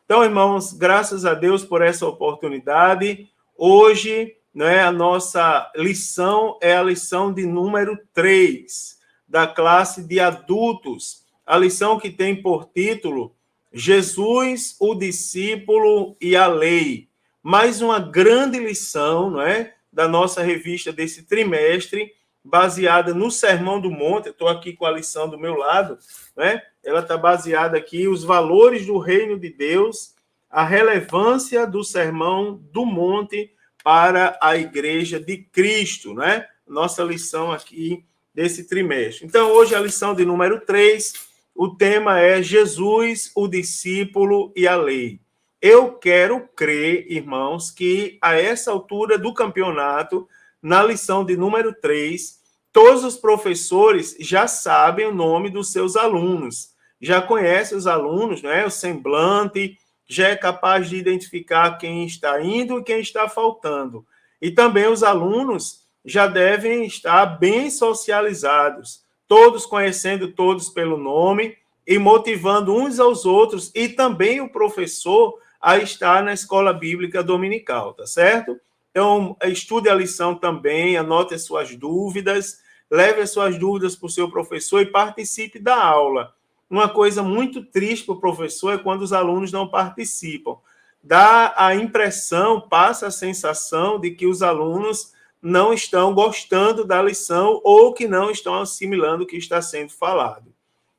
Então, irmãos, graças a Deus por essa oportunidade. Hoje, né, a nossa lição é a lição de número 3 da classe de adultos. A lição que tem por título Jesus, o discípulo e a lei. Mais uma grande lição, não é, da nossa revista desse trimestre, baseada no Sermão do Monte. Estou aqui com a lição do meu lado, né? Ela está baseada aqui os valores do reino de Deus, a relevância do Sermão do Monte para a Igreja de Cristo, né? Nossa lição aqui desse trimestre. Então, hoje a lição de número 3, o tema é Jesus, o discípulo e a lei. Eu quero crer, irmãos, que a essa altura do campeonato, na lição de número 3, todos os professores já sabem o nome dos seus alunos, já conhecem os alunos, né? O semblante, já é capaz de identificar quem está indo e quem está faltando. E também os alunos já devem estar bem socializados, todos conhecendo todos pelo nome e motivando uns aos outros, e também o professor a estar na escola bíblica dominical, tá certo? Então, estude a lição também, anote as suas dúvidas, leve as suas dúvidas para o seu professor e participe da aula. Uma coisa muito triste para o professor é quando os alunos não participam. Dá a impressão, passa a sensação de que os alunos não estão gostando da lição ou que não estão assimilando o que está sendo falado.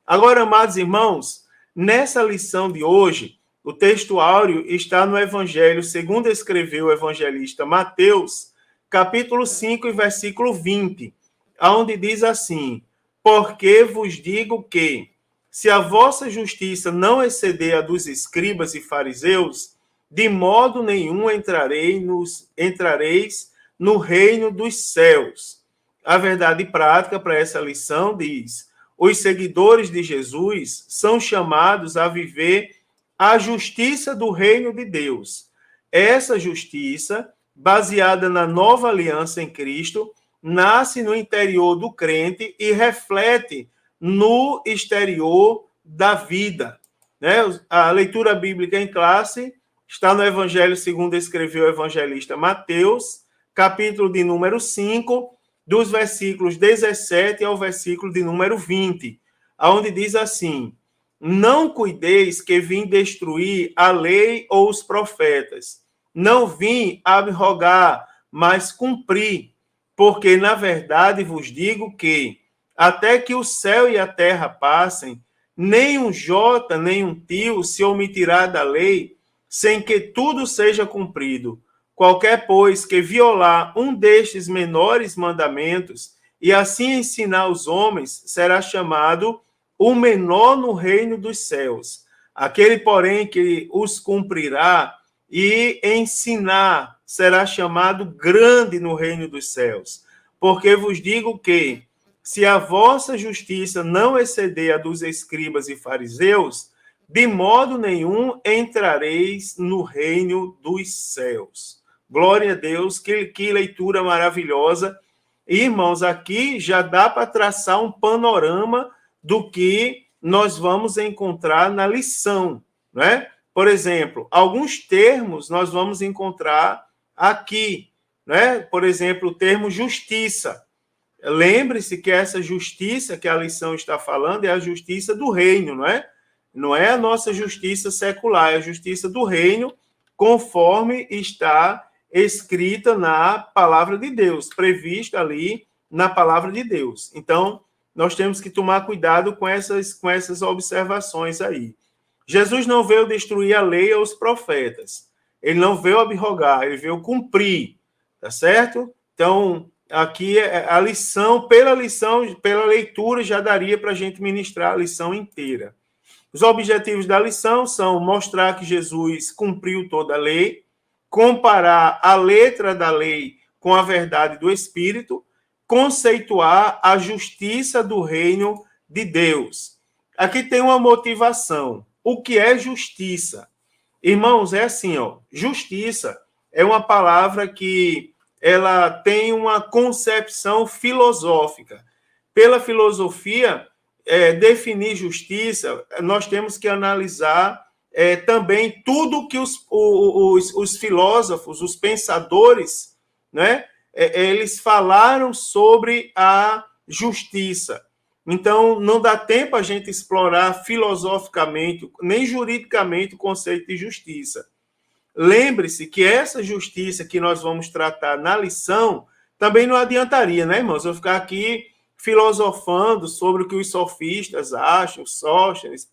Agora, amados irmãos, nessa lição de hoje, o texto áureo está no Evangelho, segundo escreveu o evangelista Mateus, capítulo 5 e versículo 20, onde diz assim: porque vos digo que, se a vossa justiça não exceder a dos escribas e fariseus, de modo nenhum entrareis no reino dos céus. A verdade prática para essa lição diz: os seguidores de Jesus são chamados a viver a justiça do reino de Deus. Essa justiça, baseada na nova aliança em Cristo, nasce no interior do crente e reflete no exterior da vida. Né? A leitura bíblica em classe está no Evangelho segundo escreveu o evangelista Mateus, capítulo de número 5, dos versículos 17 ao versículo de número 20, onde diz assim: não cuideis que vim destruir a lei ou os profetas. Não vim abrogar, mas cumprir. Porque, na verdade, vos digo que, até que o céu e a terra passem, nem um jota, nem um tio se omitirá da lei, sem que tudo seja cumprido. Qualquer, pois, que violar um destes menores mandamentos e assim ensinar os homens, será chamado o menor no reino dos céus. Aquele, porém, que os cumprirá e ensinar, será chamado grande no reino dos céus. Porque vos digo que, se a vossa justiça não exceder a dos escribas e fariseus, de modo nenhum entrareis no reino dos céus. Glória a Deus, que leitura maravilhosa. E, irmãos, aqui já dá para traçar um panorama do que nós vamos encontrar na lição, né? Por exemplo, alguns termos nós vamos encontrar aqui, né? Por exemplo, o termo justiça. Lembre-se que essa justiça que a lição está falando é a justiça do reino, não é? Não é a nossa justiça secular, é a justiça do reino, conforme está escrita na palavra de Deus, prevista ali na palavra de Deus. Então, nós temos que tomar cuidado com essas observações aí. Jesus não veio destruir a lei aos profetas. Ele não veio abrogar, ele veio cumprir, tá certo? Então, aqui a lição, pela leitura, já daria para a gente ministrar a lição inteira. Os objetivos da lição são mostrar que Jesus cumpriu toda a lei, comparar a letra da lei com a verdade do Espírito, conceituar a justiça do reino de Deus. Aqui tem uma motivação. O que é justiça? Irmãos, é assim, ó, justiça é uma palavra que ela tem uma concepção filosófica. Pela filosofia, definir justiça, nós temos que analisar também tudo que os filósofos, os pensadores, né, eles falaram sobre a justiça. Então, não dá tempo a gente explorar filosoficamente, nem juridicamente, o conceito de justiça. Lembre-se que essa justiça que nós vamos tratar na lição também não adiantaria, né, irmãos? Eu ficar aqui filosofando sobre o que os sofistas acham, Sócrates,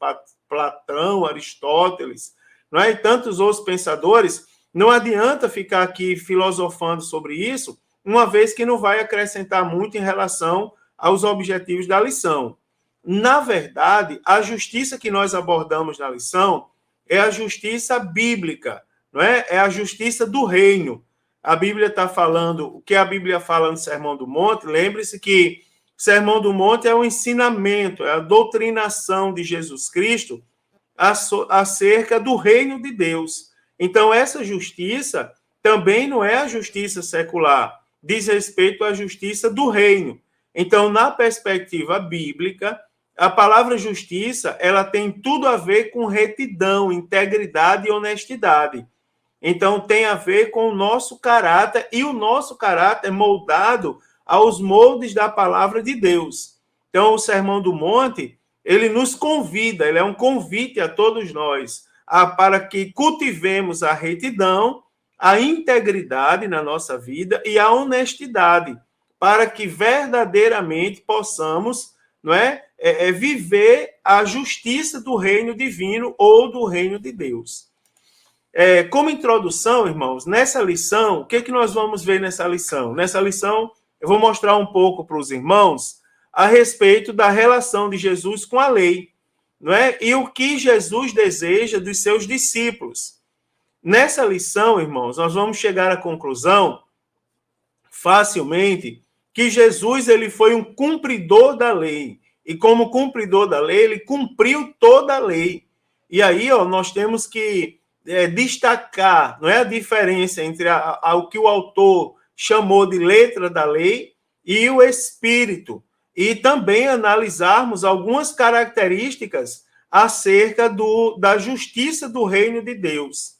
Platão, Aristóteles, não é? E tantos outros pensadores. Não adianta ficar aqui filosofando sobre isso, uma vez que não vai acrescentar muito em relação aos objetivos da lição. Na verdade, a justiça que nós abordamos na lição é a justiça bíblica, não é? É a justiça do reino. A Bíblia está falando, o que a Bíblia fala no Sermão do Monte, lembre-se que o Sermão do Monte é um ensinamento, é a doutrinação de Jesus Cristo acerca do reino de Deus. Então, essa justiça também não é a justiça secular, diz respeito à justiça do reino. Então, na perspectiva bíblica, a palavra justiça, ela tem tudo a ver com retidão, integridade e honestidade. Então, tem a ver com o nosso caráter, e o nosso caráter é moldado aos moldes da palavra de Deus. Então, o Sermão do Monte, ele nos convida, ele é um convite a todos nós, para que cultivemos a retidão, a integridade na nossa vida e a honestidade, para que verdadeiramente possamos, não é, viver a justiça do reino divino ou do reino de Deus. Como introdução, irmãos, nessa lição, o que nós vamos ver nessa lição? Nessa lição, eu vou mostrar um pouco para os irmãos a respeito da relação de Jesus com a lei, não é? E o que Jesus deseja dos seus discípulos. Nessa lição, irmãos, nós vamos chegar à conclusão, facilmente, que Jesus ele foi um cumpridor da lei. E como cumpridor da lei, ele cumpriu toda a lei. E aí, nós temos que destacar, não é, a diferença entre o que o autor chamou de letra da lei e o espírito. E também analisarmos algumas características acerca da justiça do reino de Deus.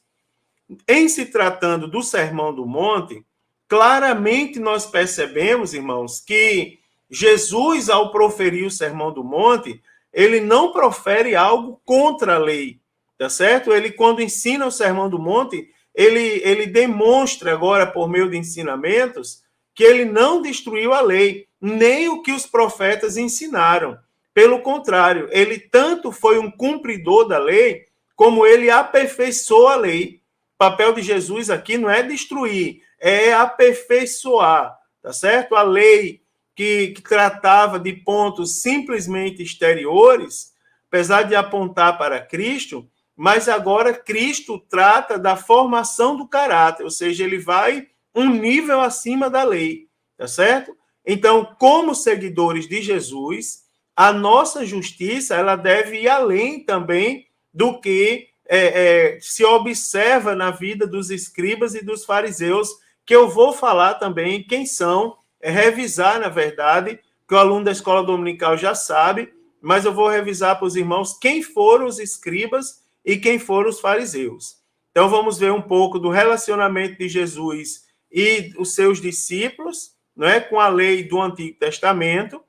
Em se tratando do Sermão do Monte, claramente nós percebemos, irmãos, que Jesus, ao proferir o Sermão do Monte, ele não profere algo contra a lei, tá certo? Ele, quando ensina o Sermão do Monte, ele demonstra agora, por meio de ensinamentos, que ele não destruiu a lei, nem o que os profetas ensinaram. Pelo contrário, ele tanto foi um cumpridor da lei, como ele aperfeiçoou a lei. O papel de Jesus aqui não é destruir, é aperfeiçoar, tá certo? A lei que tratava de pontos simplesmente exteriores, apesar de apontar para Cristo, mas agora Cristo trata da formação do caráter, ou seja, ele vai um nível acima da lei, tá certo? Então, como seguidores de Jesus, a nossa justiça ela deve ir além também do que se observa na vida dos escribas e dos fariseus, que eu vou falar também quem são, revisar, na verdade, que o aluno da escola dominical já sabe, mas eu vou revisar para os irmãos quem foram os escribas e quem foram os fariseus. Então, vamos ver um pouco do relacionamento de Jesus e os seus discípulos, não é, com a lei do Antigo Testamento.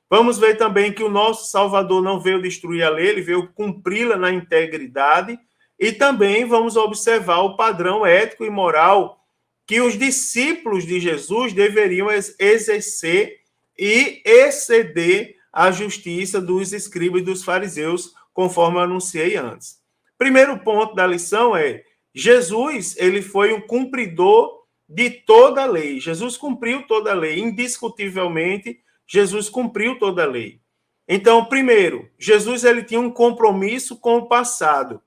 Vamos ver também que o nosso Salvador não veio destruir a lei, ele veio cumpri-la na integridade. E também vamos observar o padrão ético e moral que os discípulos de Jesus deveriam exercer e exceder a justiça dos escribas e dos fariseus, conforme eu anunciei antes. Primeiro ponto da lição é: Jesus, ele foi um cumpridor de toda a lei. Jesus cumpriu toda a lei, indiscutivelmente, Jesus cumpriu toda a lei. Então, primeiro, Jesus ele tinha um compromisso com o passado.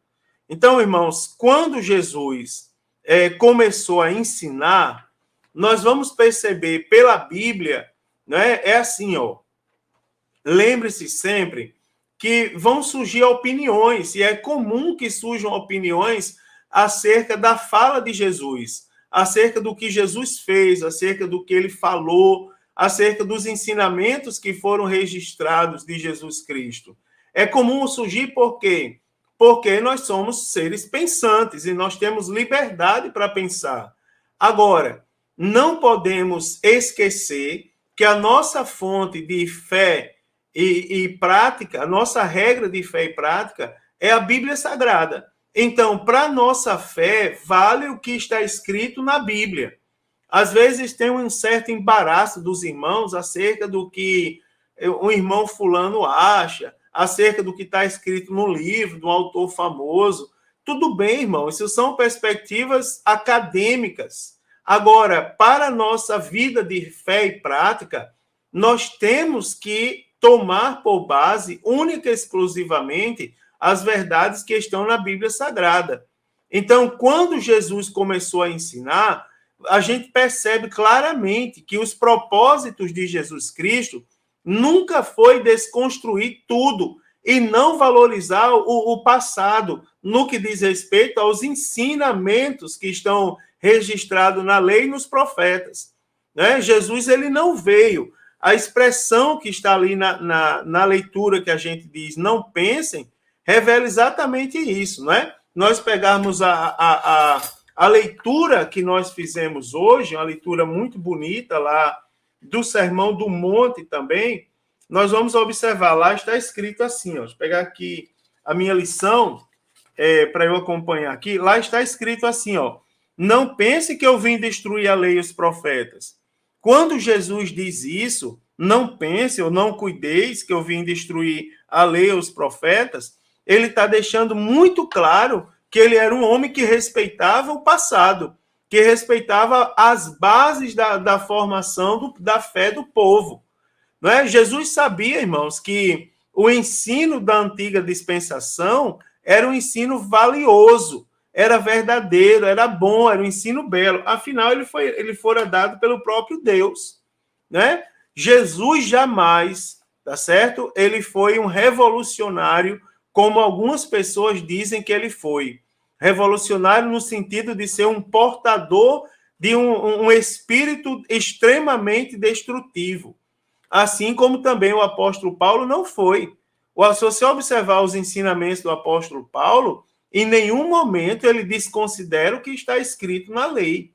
Então, irmãos, quando Jesus começou a ensinar, nós vamos perceber pela Bíblia, né, é assim, lembre-se sempre que vão surgir opiniões, e é comum que surjam opiniões acerca da fala de Jesus, acerca do que Jesus fez, acerca do que ele falou, acerca dos ensinamentos que foram registrados de Jesus Cristo. É comum surgir por quê? porque nós somos seres pensantes e nós temos liberdade para pensar. Agora, não podemos esquecer que a nossa fonte de fé e prática, a nossa regra de fé e prática é a Bíblia Sagrada. Então, para a nossa fé, vale o que está escrito na Bíblia. Às vezes tem um certo embaraço dos irmãos acerca do que o irmão fulano acha, acerca do que está escrito no livro, do autor famoso. Tudo bem, irmão, isso são perspectivas acadêmicas. Agora, para a nossa vida de fé e prática, nós temos que tomar por base, única e exclusivamente, as verdades que estão na Bíblia Sagrada. Então, quando Jesus começou a ensinar, a gente percebe claramente que os propósitos de Jesus Cristo nunca foi desconstruir tudo e não valorizar o passado no que diz respeito aos ensinamentos que estão registrados na lei e nos profetas. Né? Jesus ele não veio. A expressão que está ali na leitura que a gente diz, não pensem, revela exatamente isso. Não é? Nós pegarmos a leitura que nós fizemos hoje, uma leitura muito bonita lá do Sermão do Monte também, nós vamos observar, lá está escrito assim, ó, deixa eu pegar aqui a minha lição, para eu acompanhar aqui, lá está escrito assim, ó, não pense que eu vim destruir a lei e os profetas. Quando Jesus diz isso, não pense ou não cuideis que eu vim destruir a lei e os profetas, ele está deixando muito claro que ele era um homem que respeitava o passado, que respeitava as bases da formação da fé do povo. Não é? Jesus sabia, irmãos, que o ensino da antiga dispensação era um ensino valioso, era verdadeiro, era bom, era um ensino belo. Afinal, ele fora dado pelo próprio Deus. Né? Jesus jamais, tá certo? Ele foi um revolucionário, como algumas pessoas dizem que ele foi. Revolucionário no sentido de ser um portador de um espírito extremamente destrutivo. Assim como também o apóstolo Paulo não foi. Se você observar os ensinamentos do apóstolo Paulo, em nenhum momento ele desconsidera o que está escrito na lei.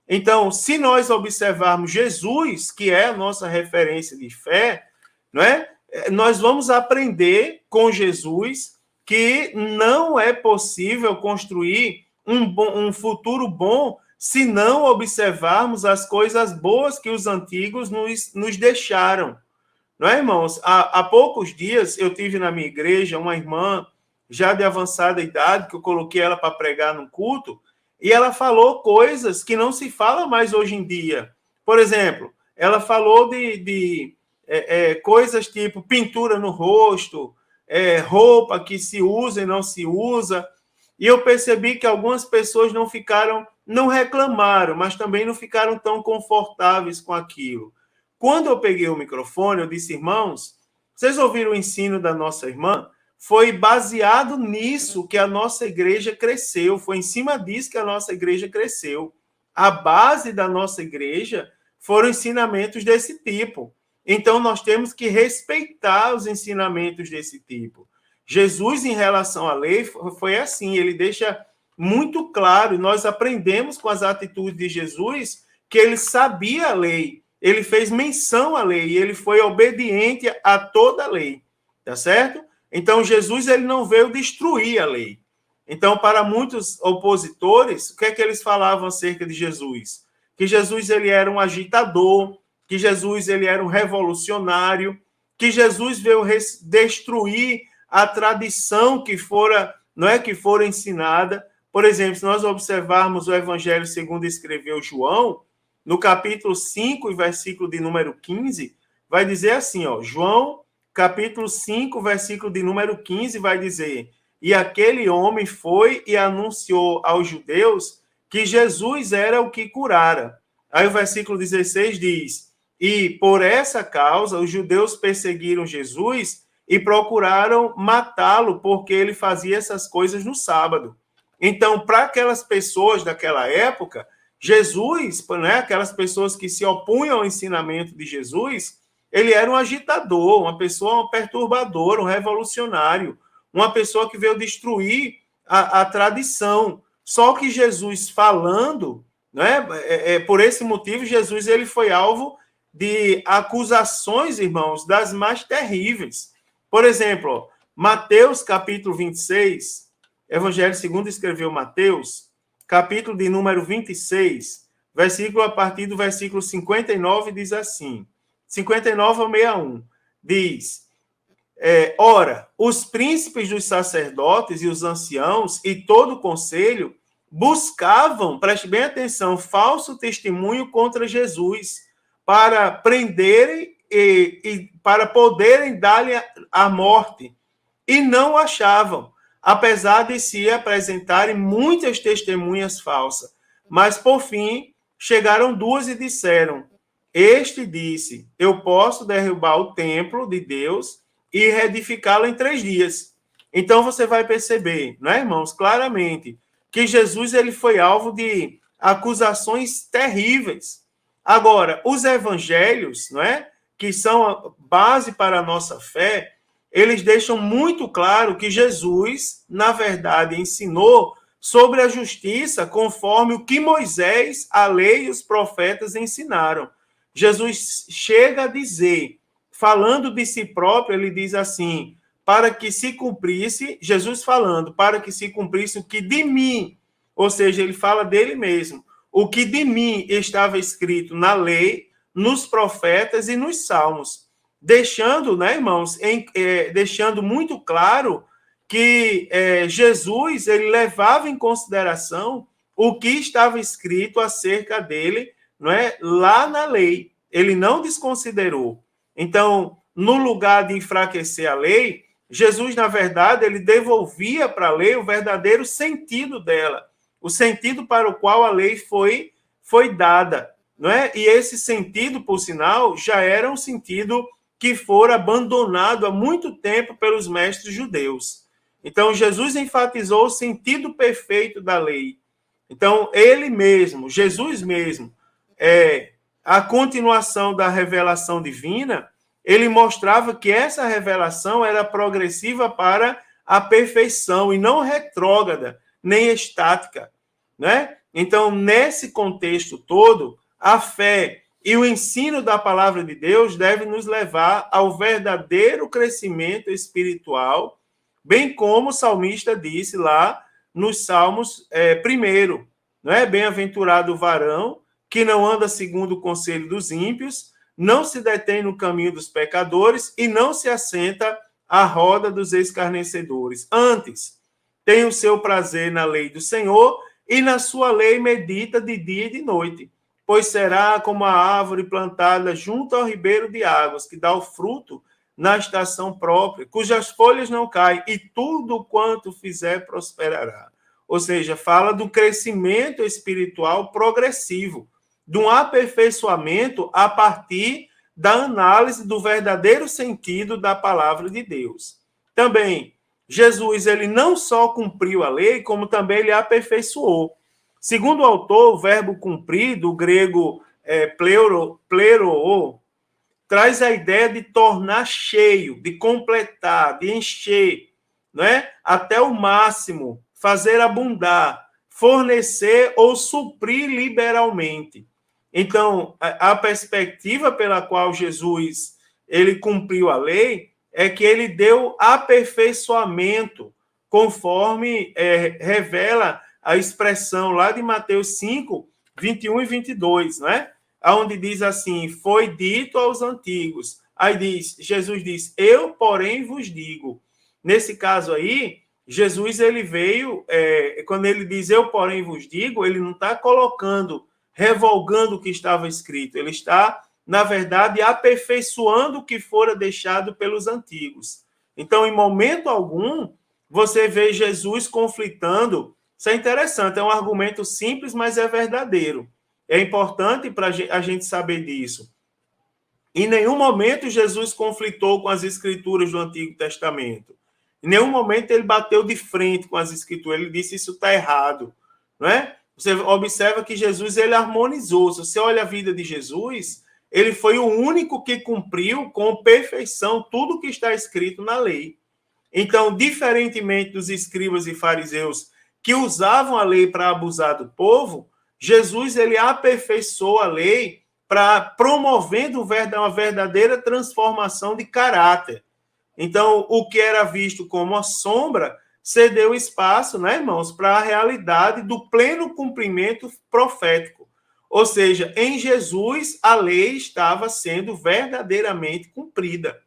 Então, se nós observarmos Jesus, que é a nossa referência de fé, não é? Nós vamos aprender com Jesus que não é possível construir um futuro bom se não observarmos as coisas boas que os antigos nos deixaram. Não é, irmãos? Há poucos dias eu tive na minha igreja uma irmã já de avançada idade, que eu coloquei ela para pregar no culto, e ela falou coisas que não se fala mais hoje em dia. Por exemplo, ela falou de coisas tipo pintura no rosto, roupa que se usa e não se usa, e eu percebi que algumas pessoas não reclamaram, mas também não ficaram tão confortáveis com aquilo. Quando eu peguei o microfone, eu disse, irmãos, vocês ouviram o ensino da nossa irmã? Foi baseado nisso que a nossa igreja cresceu, foi em cima disso que a nossa igreja cresceu. A base da nossa igreja foram ensinamentos desse tipo. Então, nós temos que respeitar os ensinamentos desse tipo. Jesus, em relação à lei, foi assim, ele deixa muito claro, e nós aprendemos com as atitudes de Jesus, que ele sabia a lei, ele fez menção à lei, ele foi obediente a toda a lei, tá certo? Então, Jesus ele não veio destruir a lei. Então, para muitos opositores, o que é que eles falavam acerca de Jesus? Que Jesus ele era um agitador, que Jesus ele era um revolucionário, que Jesus veio destruir a tradição que fora ensinada. Por exemplo, se nós observarmos o Evangelho segundo escreveu João, no capítulo 5, versículo de número 15, vai dizer assim, ó, João, capítulo 5, versículo de número 15, vai dizer, e aquele homem foi e anunciou aos judeus que Jesus era o que curara. Aí o versículo 16 diz, e por essa causa os judeus perseguiram Jesus e procuraram matá-lo, porque ele fazia essas coisas no sábado. Então, para aquelas pessoas daquela época, Jesus, né, aquelas pessoas que se opunham ao ensinamento de Jesus, ele era um agitador, uma pessoa perturbadora, um revolucionário, uma pessoa que veio destruir a tradição. Só que Jesus falando, né, por esse motivo, Jesus ele foi alvo de acusações, irmãos, das mais terríveis. Por exemplo, Mateus, capítulo 26, Evangelho segundo escreveu Mateus, capítulo de número 26, versículo a partir do versículo 59, diz assim, 59 ao 61, diz, ora, os príncipes dos sacerdotes e os anciãos e todo o conselho buscavam, preste bem atenção, falso testemunho contra Jesus, para prenderem e para poderem dar-lhe a morte, e não achavam, apesar de se apresentarem muitas testemunhas falsas. Mas, por fim, chegaram duas e disseram, este disse, eu posso derrubar o templo de Deus e reedificá-lo em 3 dias. Então, você vai perceber, né, irmãos, claramente, que Jesus ele foi alvo de acusações terríveis. Agora, os evangelhos, não é, que são a base para a nossa fé, eles deixam muito claro que Jesus, na verdade, ensinou sobre a justiça conforme o que Moisés, a lei e os profetas ensinaram. Jesus chega a dizer, falando de si próprio, ele diz assim, para que se cumprisse, Jesus falando, para que se cumprisse o que de mim, ou seja, ele fala dele mesmo, o que de mim estava escrito na lei, nos profetas e nos salmos, deixando, né, irmãos, deixando muito claro que Jesus ele levava em consideração o que estava escrito acerca dele, não é, lá na lei. Ele não desconsiderou. Então, no lugar de enfraquecer a lei, Jesus, na verdade, ele devolvia para a lei o verdadeiro sentido dela, o sentido para o qual a lei foi dada, não é? E esse sentido, por sinal, já era um sentido que fora abandonado há muito tempo pelos mestres judeus. Então, Jesus enfatizou o sentido perfeito da lei. Então, ele mesmo, Jesus mesmo, a continuação da revelação divina, ele mostrava que essa revelação era progressiva para a perfeição e não retrógrada, nem estática, né? Então, nesse contexto todo, a fé e o ensino da palavra de Deus devem nos levar ao verdadeiro crescimento espiritual, bem como o salmista disse lá nos Salmos primeiro, não é? Bem-aventurado o varão que não anda segundo o conselho dos ímpios, não se detém no caminho dos pecadores e não se assenta à roda dos escarnecedores. Antes, tem o seu prazer na lei do Senhor e na sua lei medita de dia e de noite, pois será como a árvore plantada junto ao ribeiro de águas, que dá o fruto na estação própria, cujas folhas não caem, e tudo quanto fizer prosperará. Ou seja, fala do crescimento espiritual progressivo, de um aperfeiçoamento a partir da análise do verdadeiro sentido da palavra de Deus. Também, Jesus ele não só cumpriu a lei, como também ele aperfeiçoou. Segundo o autor, o verbo cumprir, do grego plero, traz a ideia de tornar cheio, de completar, de encher, né? Até o máximo, fazer abundar, fornecer ou suprir liberalmente. Então, a perspectiva pela qual Jesus ele cumpriu a lei é que ele deu aperfeiçoamento, conforme revela a expressão lá de Mateus 5, 21 e 22, não é? Onde diz assim, foi dito aos antigos. Aí Jesus diz, eu, porém, vos digo. Nesse caso aí, Jesus ele veio, quando ele diz eu, porém, vos digo, ele não está revogando o que estava escrito, ele está, na verdade, aperfeiçoando o que fora deixado pelos antigos. Então, em momento algum, você vê Jesus conflitando. Isso é interessante, é um argumento simples, mas é verdadeiro. É importante para a gente saber disso. Em nenhum momento Jesus conflitou com as escrituras do Antigo Testamento. Em nenhum momento ele bateu de frente com as escrituras. Ele disse isso está errado, não é? Você observa que Jesus ele harmonizou. Se você olha a vida de Jesus, ele foi o único que cumpriu com perfeição tudo que está escrito na lei. Então, diferentemente dos escribas e fariseus que usavam a lei para abusar do povo, Jesus ele aperfeiçoou a lei para promovendo uma verdadeira transformação de caráter. Então, o que era visto como a sombra cedeu espaço, né, irmãos, para a realidade do pleno cumprimento profético. Ou seja, em Jesus, a lei estava sendo verdadeiramente cumprida.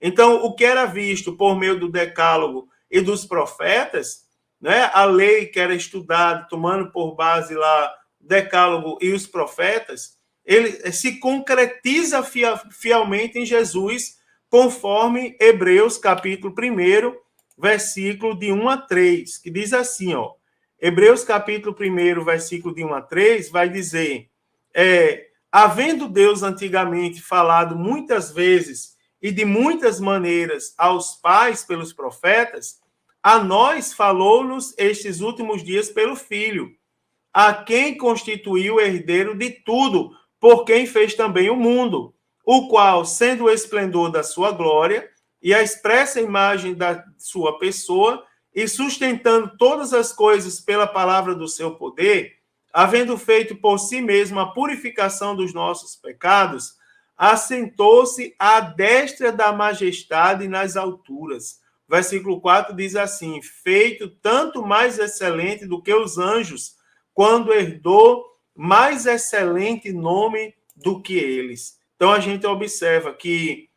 Então, o que era visto por meio do decálogo e dos profetas, né, a lei que era estudada, tomando por base lá o decálogo e os profetas, ele se concretiza fielmente em Jesus, conforme Hebreus, capítulo 1, versículo de 1 a 3, que diz assim, ó, Hebreus, capítulo 1, versículo de 1 a 3, vai dizer, havendo Deus antigamente falado muitas vezes e de muitas maneiras aos pais pelos profetas, a nós falou-nos estes últimos dias pelo Filho, a quem constituiu o herdeiro de tudo, por quem fez também o mundo, o qual, sendo o esplendor da sua glória e a expressa imagem da sua pessoa, e sustentando todas as coisas pela palavra do seu poder, havendo feito por si mesmo a purificação dos nossos pecados, assentou-se à destra da majestade nas alturas. Versículo 4 diz assim, feito tanto mais excelente do que os anjos, quando herdou mais excelente nome do que eles. Então, a gente observa que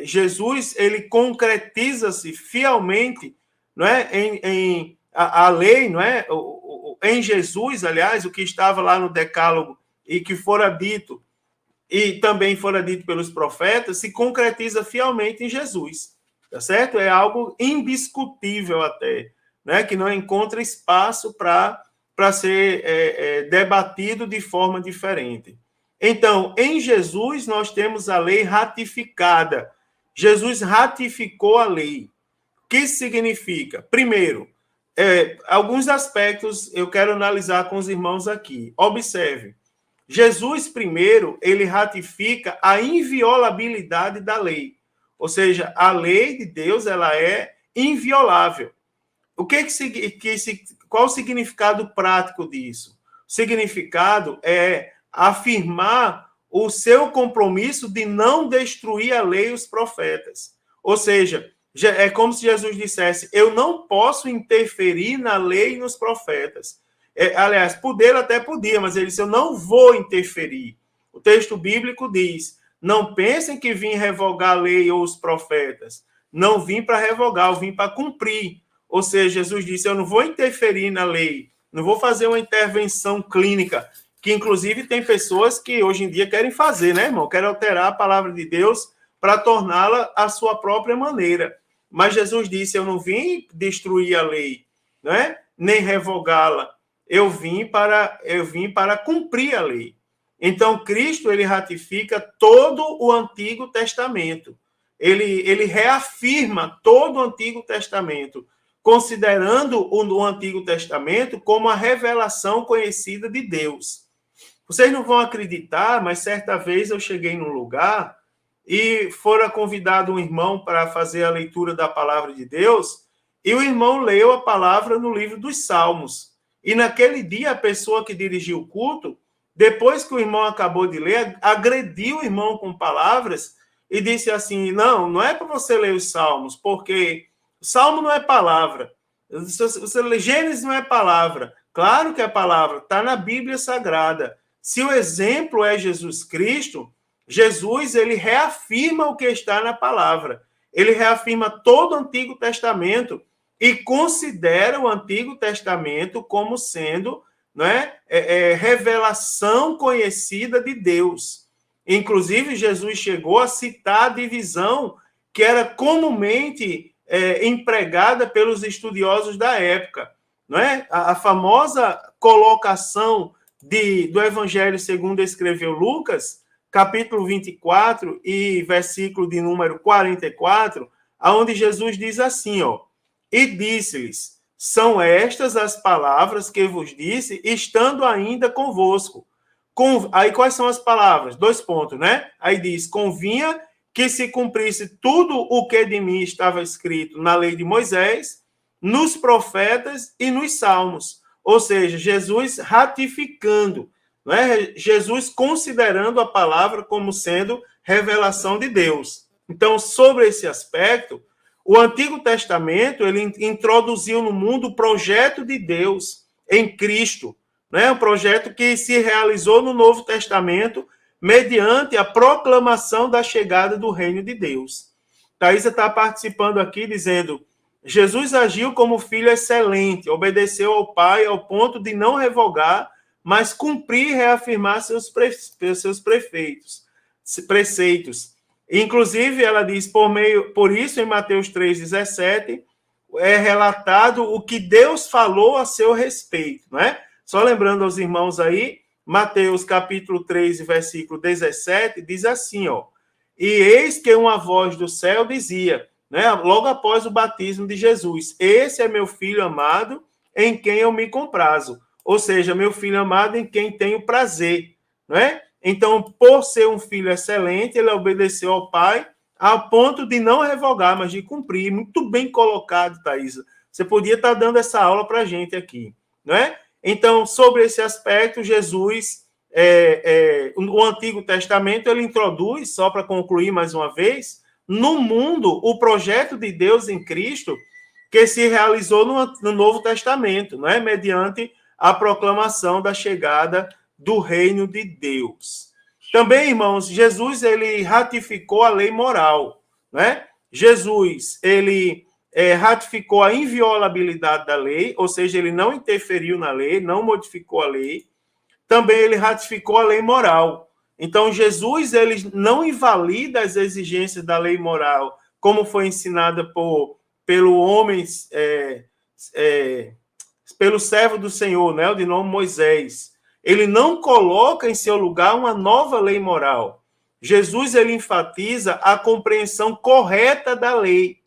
Jesus, ele concretiza-se fielmente, não é, em a lei, não é, em Jesus, aliás, o que estava lá no decálogo e que fora dito, e também fora dito pelos profetas, se concretiza fielmente em Jesus, tá certo? É algo indiscutível até, né, que não encontra espaço para ser debatido de forma diferente. Então, em Jesus, nós temos a lei ratificada. Jesus ratificou a lei. O que isso significa? Primeiro, alguns aspectos eu quero analisar com os irmãos aqui. Observe. Jesus, primeiro, ele ratifica a inviolabilidade da lei. Ou seja, a lei de Deus, ela é inviolável. Qual o significado prático disso? O significado é afirmar o seu compromisso de não destruir a lei e os profetas. Ou seja, é como se Jesus dissesse, eu não posso interferir na lei e nos profetas. Aliás, poder até podia, mas ele disse, eu não vou interferir. O texto bíblico diz, não pensem que vim revogar a lei ou os profetas. Não vim para revogar, eu vim para cumprir. Ou seja, Jesus disse, eu não vou interferir na lei, não vou fazer uma intervenção clínica, que inclusive tem pessoas que hoje em dia querem fazer, né, irmão? Querem alterar a palavra de Deus para torná-la à sua própria maneira. Mas Jesus disse, eu não vim destruir a lei, né? Nem revogá-la. Eu vim para cumprir a lei. Então, Cristo, ele ratifica todo o Antigo Testamento. Ele reafirma todo o Antigo Testamento, considerando o Antigo Testamento como a revelação conhecida de Deus. Vocês não vão acreditar, mas certa vez eu cheguei num lugar e fora convidado um irmão para fazer a leitura da palavra de Deus, e o irmão leu a palavra no livro dos Salmos. E naquele dia, a pessoa que dirigiu o culto, depois que o irmão acabou de ler, agrediu o irmão com palavras e disse assim, não é para você ler os Salmos, porque Salmo não é palavra. Gênesis não é palavra. Claro que é palavra, está na Bíblia Sagrada. Se o exemplo é Jesus Cristo, Jesus ele reafirma o que está na palavra. Ele reafirma todo o Antigo Testamento e considera o Antigo Testamento como sendo, né, revelação conhecida de Deus. Inclusive, Jesus chegou a citar a divisão que era comumente empregada pelos estudiosos da época. Não é? A famosa colocação do Evangelho segundo escreveu Lucas, capítulo 24 e versículo de número 44, onde Jesus diz assim, ó, e disse-lhes, são estas as palavras que vos disse, estando ainda convosco. Aí quais são as palavras? 2 pontos, né? Aí diz, convinha que se cumprisse tudo o que de mim estava escrito na lei de Moisés, nos profetas e nos salmos. Ou seja, Jesus ratificando, não é? Jesus considerando a palavra como sendo revelação de Deus. Então, sobre esse aspecto, o Antigo Testamento ele introduziu no mundo o projeto de Deus em Cristo, né? Um projeto que se realizou no Novo Testamento mediante a proclamação da chegada do reino de Deus. Thaisa está participando aqui dizendo: Jesus agiu como filho excelente, obedeceu ao Pai ao ponto de não revogar, mas cumprir e reafirmar seus preceitos. Inclusive, ela diz, por isso, em Mateus 3,17, é relatado o que Deus falou a seu respeito, não é? Só lembrando aos irmãos aí, Mateus capítulo 3, versículo 17, diz assim, ó: e eis que uma voz do céu dizia, né, logo após o batismo de Jesus: esse é meu filho amado, em quem eu me comprazo. Ou seja, meu filho amado em quem tenho prazer, não é? Então, por ser um filho excelente, ele obedeceu ao Pai a ponto de não revogar, mas de cumprir. Muito bem colocado, Thaisa. Você podia estar dando essa aula para a gente aqui, não é? Então, sobre esse aspecto, Jesus, o Antigo Testamento, ele introduz, só para concluir mais uma vez, no mundo, o projeto de Deus em Cristo, que se realizou no Novo Testamento, não é? Mediante a proclamação da chegada do reino de Deus. Também, irmãos, Jesus ele ratificou a lei moral, né? Jesus ele ratificou a inviolabilidade da lei, ou seja, ele não interferiu na lei, não modificou a lei. Também ele ratificou a lei moral. Então, Jesus ele não invalida as exigências da lei moral, como foi ensinada pelo homem, pelo servo do Senhor, né, de nome Moisés. Ele não coloca em seu lugar uma nova lei moral. Jesus ele enfatiza a compreensão correta da lei,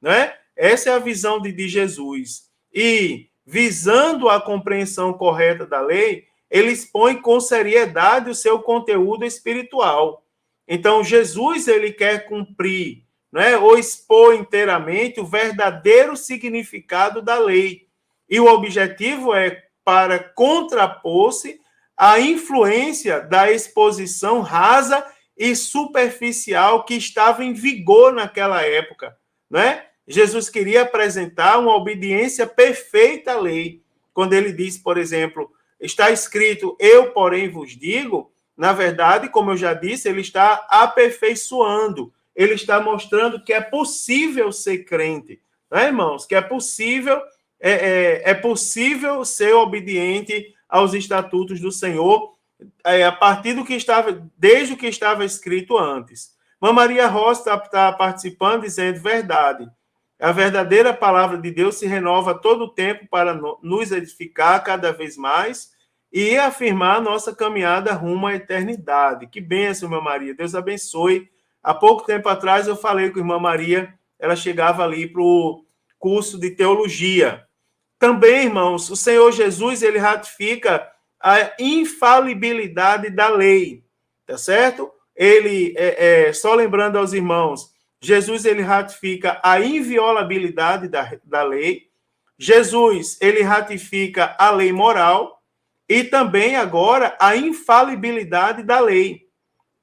né? Essa é a visão de Jesus. E, visando a compreensão correta da lei, ele expõe com seriedade o seu conteúdo espiritual. Então, Jesus ele quer cumprir, né, ou expor inteiramente o verdadeiro significado da lei. E o objetivo é para contrapor-se à influência da exposição rasa e superficial que estava em vigor naquela época, né? Jesus queria apresentar uma obediência perfeita à lei. Quando ele diz, por exemplo, está escrito, eu, porém, vos digo, na verdade, como eu já disse, ele está aperfeiçoando, ele está mostrando que é possível ser crente, né, irmãos? Que é possível ser obediente aos estatutos do Senhor a partir do que estava, desde o que estava escrito antes. Irmã Maria Rosa está participando, dizendo verdade. A verdadeira palavra de Deus se renova todo o tempo para nos edificar cada vez mais e afirmar nossa caminhada rumo à eternidade. Que bênção, irmã Maria. Deus abençoe. Há pouco tempo atrás eu falei com a irmã Maria, ela chegava ali para o curso de teologia. Também, irmãos, o Senhor Jesus, ele ratifica a infalibilidade da lei, tá certo? Ele, só lembrando aos irmãos, Jesus, ele ratifica a inviolabilidade da lei. Jesus, ele ratifica a lei moral e também agora a infalibilidade da lei.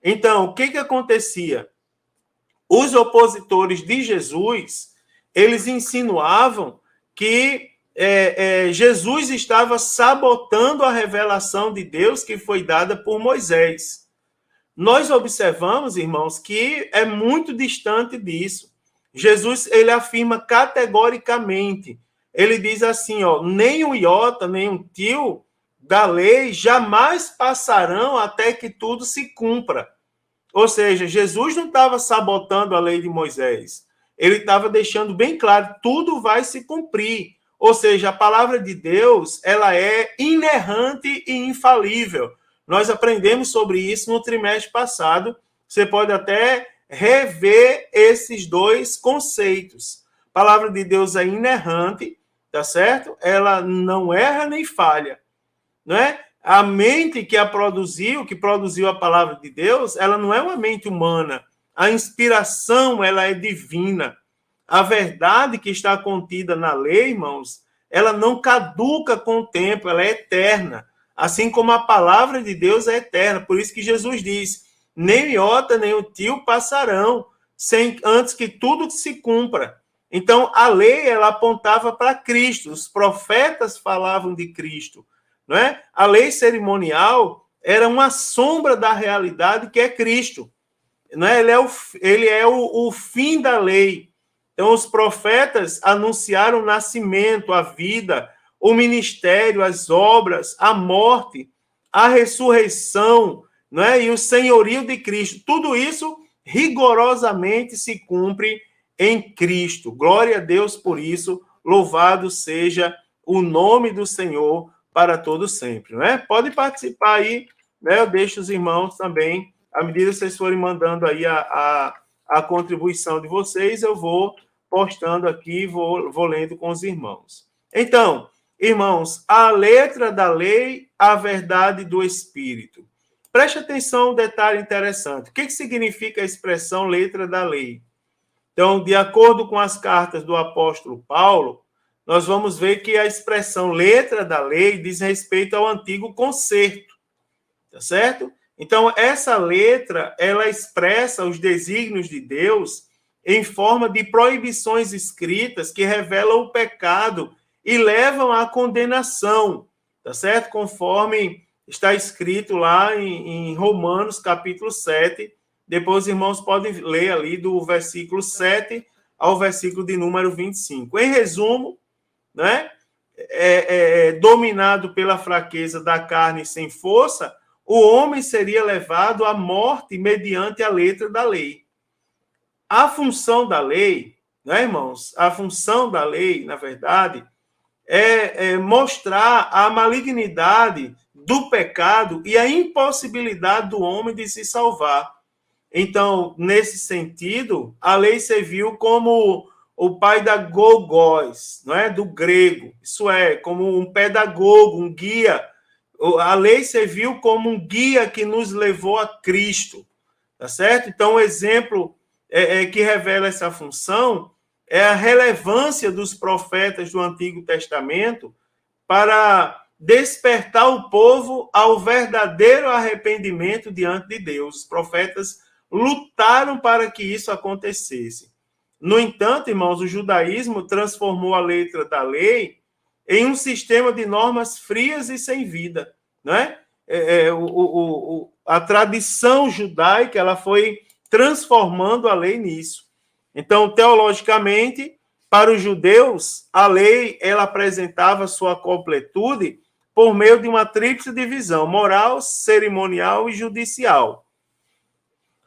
Então, o que acontecia? Os opositores de Jesus, eles insinuavam que Jesus estava sabotando a revelação de Deus que foi dada por Moisés. Nós observamos, irmãos, que é muito distante disso. Jesus, ele afirma categoricamente, ele diz assim, ó, nem um iota, nem um tio da lei jamais passarão até que tudo se cumpra. Ou seja, Jesus não estava sabotando a lei de Moisés. Ele estava deixando bem claro, tudo vai se cumprir. Ou seja, a palavra de Deus, ela é inerrante e infalível. Nós aprendemos sobre isso no trimestre passado. Você pode até rever esses dois conceitos. A palavra de Deus é inerrante, tá certo? Ela não erra nem falha, não é? A mente que produziu a palavra de Deus, ela não é uma mente humana. A inspiração, ela é divina. A verdade que está contida na lei, irmãos, ela não caduca com o tempo, ela é eterna. Assim como a palavra de Deus é eterna. Por isso que Jesus diz, nem iota, nem o tio passarão, antes que tudo se cumpra. Então, a lei, ela apontava para Cristo. Os profetas falavam de Cristo. Não é? A lei cerimonial era uma sombra da realidade que é Cristo. Não é? Ele é o fim da lei. Então, os profetas anunciaram o nascimento, a vida, o ministério, as obras, a morte, a ressurreição, não é? E o senhorio de Cristo. Tudo isso rigorosamente se cumpre em Cristo. Glória a Deus por isso. Louvado seja o nome do Senhor para todo sempre. Não é? Pode participar aí, né? Eu deixo os irmãos também, à medida que vocês forem mandando aí a contribuição de vocês, eu vou postando aqui, vou lendo com os irmãos. Então, irmãos, a letra da lei, a verdade do Espírito. Preste atenção a um detalhe interessante. O que significa a expressão letra da lei? Então, de acordo com as cartas do apóstolo Paulo, nós vamos ver que a expressão letra da lei diz respeito ao antigo concerto, tá certo? Então, essa letra, ela expressa os desígnios de Deus em forma de proibições escritas que revelam o pecado e levam à condenação, tá certo? Conforme está escrito lá em Romanos, capítulo 7. Depois os irmãos podem ler ali do versículo 7 ao versículo de número 25. Em resumo, né, dominado pela fraqueza da carne sem força, o homem seria levado à morte mediante a letra da lei. A função da lei, né, irmãos? A função da lei, na verdade, é mostrar a malignidade do pecado e a impossibilidade do homem de se salvar. Então, nesse sentido, a lei serviu como o pai da gogós, não é? Do grego. Isso é, como um pedagogo, um guia. A lei serviu como um guia que nos levou a Cristo, tá certo? Então, o exemplo que revela essa função é a relevância dos profetas do Antigo Testamento para despertar o povo ao verdadeiro arrependimento diante de Deus. Os profetas lutaram para que isso acontecesse. No entanto, irmãos, o judaísmo transformou a letra da lei em um sistema de normas frias e sem vida, não é? A tradição judaica, ela foi transformando a lei nisso. Então, teologicamente, para os judeus, a lei ela apresentava sua completude por meio de uma tríplice divisão: moral, cerimonial e judicial.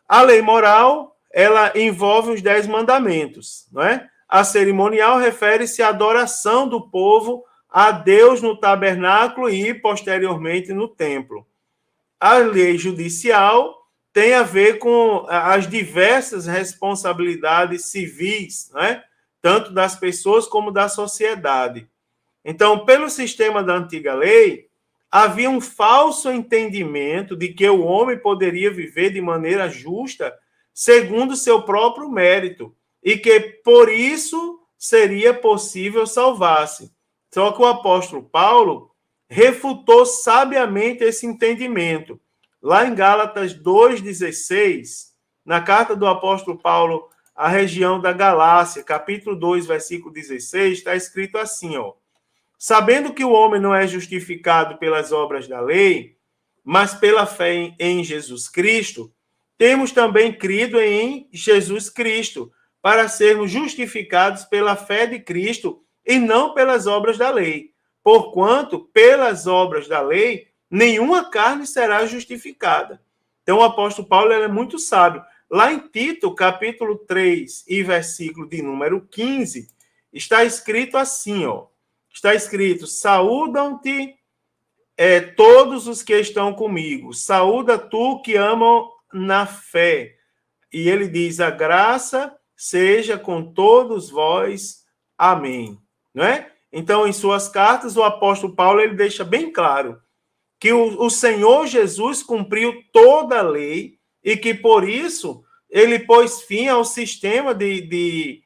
A lei moral, ela envolve os 10 mandamentos, não é? A cerimonial refere-se à adoração do povo a Deus no tabernáculo e, posteriormente, no templo. A lei judicial tem a ver com as diversas responsabilidades civis, né? Tanto das pessoas como da sociedade. Então, pelo sistema da antiga lei, havia um falso entendimento de que o homem poderia viver de maneira justa segundo seu próprio mérito e que, por isso, seria possível salvar-se. Só que o apóstolo Paulo refutou sabiamente esse entendimento. Lá em Gálatas 2,16, na carta do apóstolo Paulo à região da Galácia, capítulo 2, versículo 16, está escrito assim, ó: sabendo que o homem não é justificado pelas obras da lei, mas pela fé em Jesus Cristo, temos também crido em Jesus Cristo, para sermos justificados pela fé de Cristo e não pelas obras da lei. Porquanto, pelas obras da lei, nenhuma carne será justificada. Então, o apóstolo Paulo é muito sábio. Lá em Tito, capítulo 3 e versículo de número 15, está escrito assim, ó. Está escrito: saúdam-te todos os que estão comigo. Saúda tu que amam na fé. E ele diz: a graça seja com todos vós. Amém. Não é? Então, em suas cartas, o apóstolo Paulo ele deixa bem claro que o Senhor Jesus cumpriu toda a lei e que, por isso, ele pôs fim ao sistema de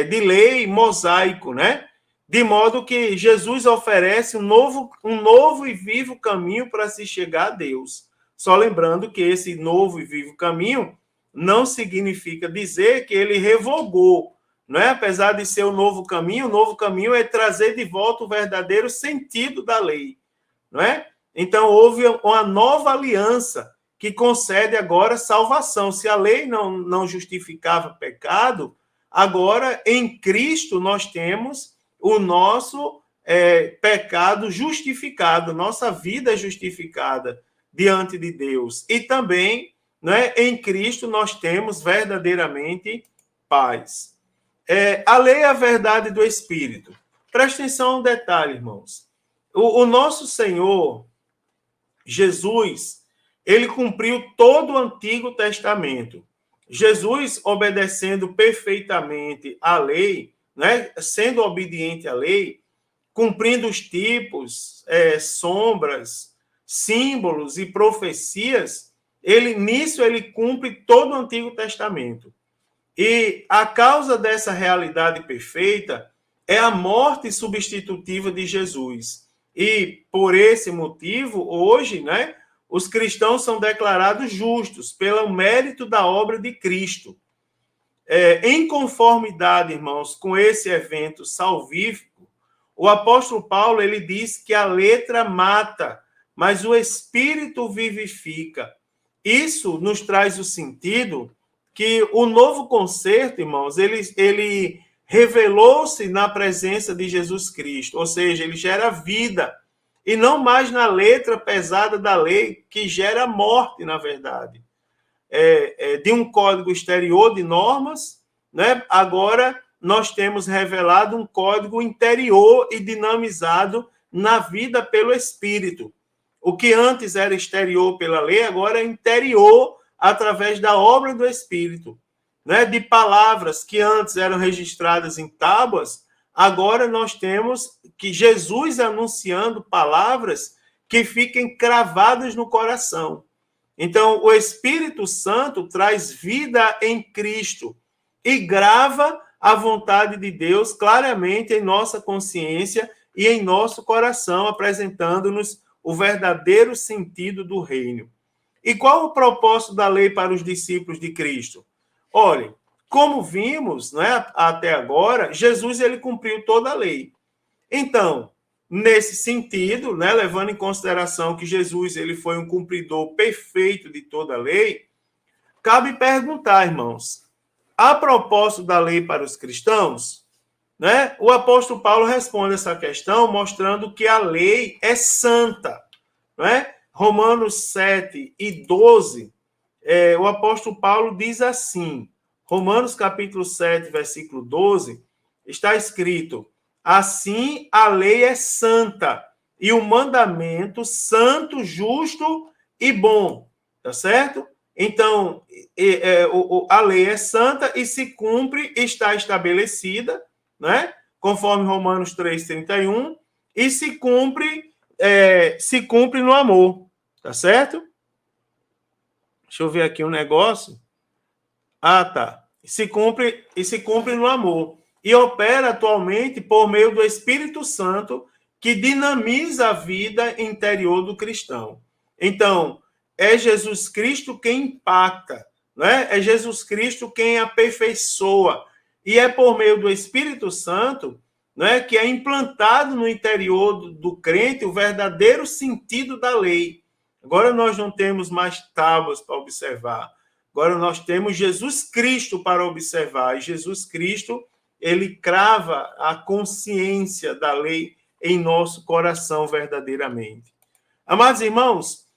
lei mosaico, né? De modo que Jesus oferece um novo e vivo caminho para se chegar a Deus. Só lembrando que esse novo e vivo caminho não significa dizer que ele revogou, não é? Apesar de ser o novo caminho é trazer de volta o verdadeiro sentido da lei, não é? Então houve uma nova aliança que concede agora salvação. Se a lei não justificava pecado, agora em Cristo nós temos o nosso pecado justificado, nossa vida justificada diante de Deus. E também, né, em Cristo nós temos verdadeiramente paz. A lei é a verdade do Espírito. Presta atenção a um detalhe, irmãos. O nosso Senhor, Jesus, ele cumpriu todo o Antigo Testamento. Jesus, obedecendo perfeitamente à lei, né, sendo obediente à lei, cumprindo os tipos, sombras, símbolos e profecias, nisso ele cumpre todo o Antigo Testamento. E a causa dessa realidade perfeita é a morte substitutiva de Jesus. E por esse motivo, hoje, né, os cristãos são declarados justos pelo mérito da obra de Cristo. Em conformidade, irmãos, com esse evento salvífico, o apóstolo Paulo ele diz que a letra mata, mas o Espírito vivifica. Isso nos traz o sentido que o novo concerto, irmãos, ele revelou-se na presença de Jesus Cristo, ou seja, ele gera vida, e não mais na letra pesada da lei, que gera morte, na verdade. De um código exterior de normas, né? Agora nós temos revelado um código interior e dinamizado na vida pelo Espírito. O que antes era exterior pela lei, agora é interior através da obra do Espírito. Né? De palavras que antes eram registradas em tábuas, agora nós temos que Jesus anunciando palavras que fiquem cravadas no coração. Então, o Espírito Santo traz vida em Cristo e grava a vontade de Deus claramente em nossa consciência e em nosso coração, apresentando-nos o verdadeiro sentido do reino. E qual o propósito da lei para os discípulos de Cristo? Olhem, como vimos, né, até agora, Jesus ele cumpriu toda a lei. Então, nesse sentido, né, levando em consideração que Jesus ele foi um cumpridor perfeito de toda a lei, cabe perguntar, irmãos, a propósito da lei para os cristãos, né, o apóstolo Paulo responde essa questão mostrando que a lei é santa. Né? Romanos 7 e 12, o apóstolo Paulo diz assim, Romanos capítulo 7, versículo 12, está escrito: assim a lei é santa e o mandamento santo, justo e bom. Tá certo? Então, a lei é santa e se cumpre, está estabelecida, né? Conforme Romanos 3:31, e se cumpre no amor. Tá certo? Deixa eu ver aqui um negócio. Ah, tá. Se cumpre no amor. E opera atualmente por meio do Espírito Santo, que dinamiza a vida interior do cristão. Então, é Jesus Cristo quem impacta, né? É Jesus Cristo quem aperfeiçoa. E é por meio do Espírito Santo, né, que é implantado no interior do crente o verdadeiro sentido da lei. Agora nós não temos mais tábuas para observar. Agora nós temos Jesus Cristo para observar. E Jesus Cristo, ele crava a consciência da lei em nosso coração verdadeiramente. Amados irmãos,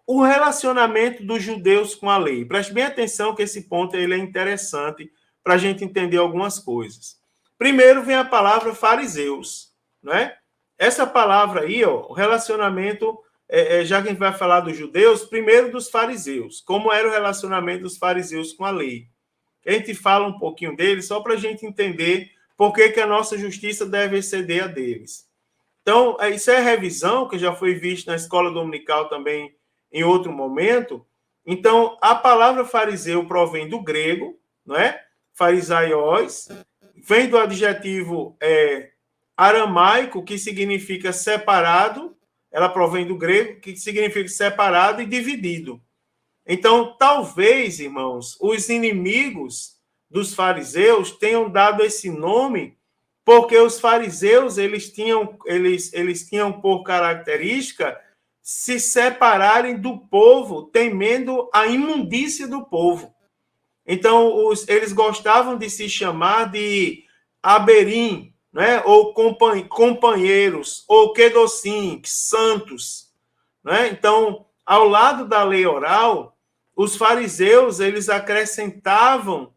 o relacionamento dos judeus com a lei. Preste bem atenção que esse ponto ele é interessante para a gente entender algumas coisas. Primeiro vem a palavra fariseus, né? Essa palavra aí, ó, o relacionamento, já que a gente vai falar dos judeus, primeiro dos fariseus. Como era o relacionamento dos fariseus com a lei? A gente fala um pouquinho deles só para a gente entender por que a nossa justiça deve exceder a deles. Então, isso é revisão, que já foi visto na escola dominical também em outro momento, Então, a palavra fariseu provém do grego, não é? Farisaios, vem do adjetivo aramaico, que significa separado, ela provém do grego, que significa separado e dividido. Então, talvez, irmãos, os inimigos dos fariseus tenham dado esse nome porque os fariseus eles tinham por característica se separarem do povo, temendo a imundícia do povo. Então, eles gostavam de se chamar de aberim, né? Ou companheiros, ou quedocim, santos. Né? Então, ao lado da lei oral, os fariseus eles acrescentavam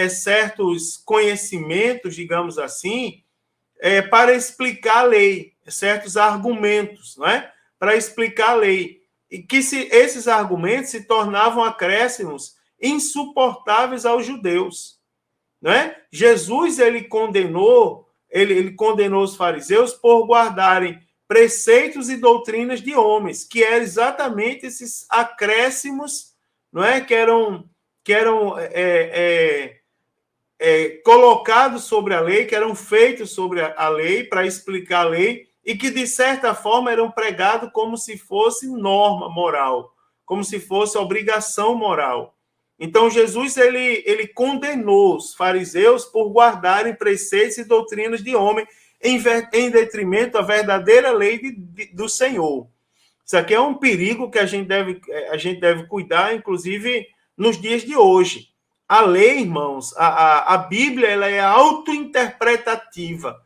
certos conhecimentos, digamos assim, para explicar a lei, certos argumentos, não é? Para explicar a lei. E que esses argumentos se tornavam acréscimos insuportáveis aos judeus. Não é? Jesus ele condenou os fariseus por guardarem preceitos e doutrinas de homens, que eram exatamente esses acréscimos, não é? Que eram colocados sobre a lei, que eram feitos sobre a lei, para explicar a lei, e que, de certa forma, eram pregados como se fosse norma moral, como se fosse obrigação moral. Então, Jesus ele condenou os fariseus por guardarem preceitos e doutrinas de homem em detrimento da verdadeira lei do Senhor. Isso aqui é um perigo que a gente deve cuidar, inclusive, nos dias de hoje. A lei, irmãos, a Bíblia ela é autointerpretativa.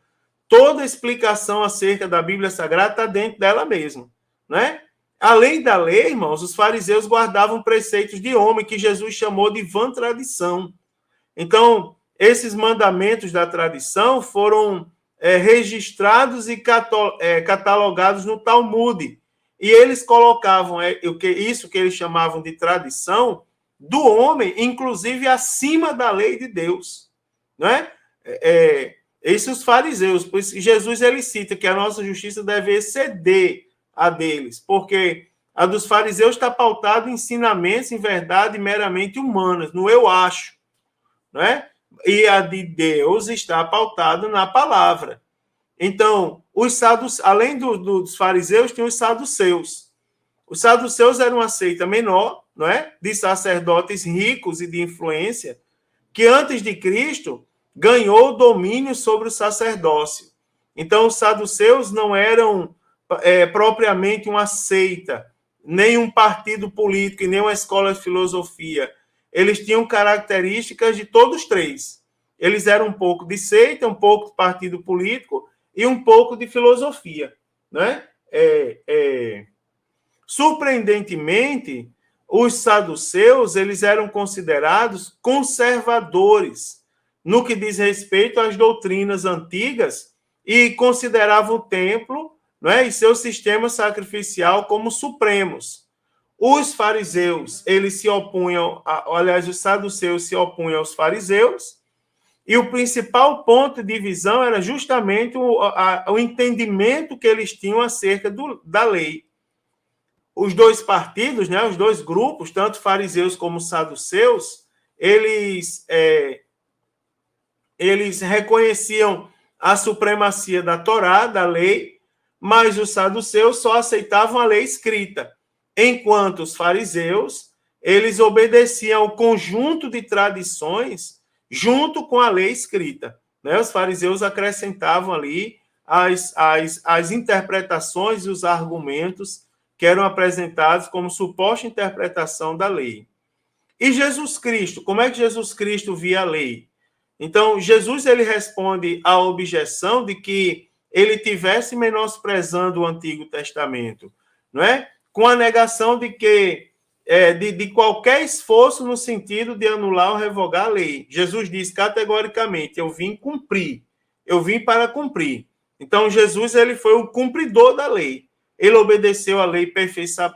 Toda explicação acerca da Bíblia Sagrada está dentro dela mesma, né? Além da lei, irmãos, os fariseus guardavam preceitos de homem que Jesus chamou de vã tradição. Então, esses mandamentos da tradição foram registrados e catalogados no Talmud. E eles colocavam isso que eles chamavam de tradição do homem, inclusive acima da lei de Deus. Não é? Esses fariseus, pois Jesus ele cita que a nossa justiça deve exceder a deles, porque a dos fariseus está pautada em ensinamentos, em verdade, meramente humanas, no eu acho, não é? E a de Deus está pautada na palavra. Então, além dos fariseus, tinha os saduceus. Os saduceus eram uma seita menor, não é? De sacerdotes ricos e de influência, que antes de Cristo ganhou domínio sobre o sacerdócio. Então, os saduceus não eram propriamente uma seita, nem um partido político, e nem uma escola de filosofia. Eles tinham características de todos três. Eles eram um pouco de seita, um pouco de partido político e um pouco de filosofia. Né? Surpreendentemente, os saduceus eles eram considerados conservadores no que diz respeito às doutrinas antigas e consideravam o templo, não é, e seu sistema sacrificial como supremos. Os fariseus, eles se opunham, aliás, os saduceus se opunham aos fariseus, e o principal ponto de divisão era justamente o entendimento que eles tinham acerca da lei. Os dois partidos, né, os dois grupos, tanto fariseus como saduceus, eles reconheciam a supremacia da Torá, da lei, mas os saduceus só aceitavam a lei escrita, enquanto os fariseus, eles obedeciam ao conjunto de tradições junto com a lei escrita. Né? Os fariseus acrescentavam ali as interpretações e os argumentos que eram apresentados como suposta interpretação da lei. E Jesus Cristo, como é que Jesus Cristo via a lei? Então, Jesus ele responde à objeção de que ele tivesse menosprezando o Antigo Testamento, não é? Com a negação de que de qualquer esforço no sentido de anular ou revogar a lei. Jesus diz categoricamente: eu vim cumprir, eu vim para cumprir. Então, Jesus ele foi o cumpridor da lei. Ele obedeceu a lei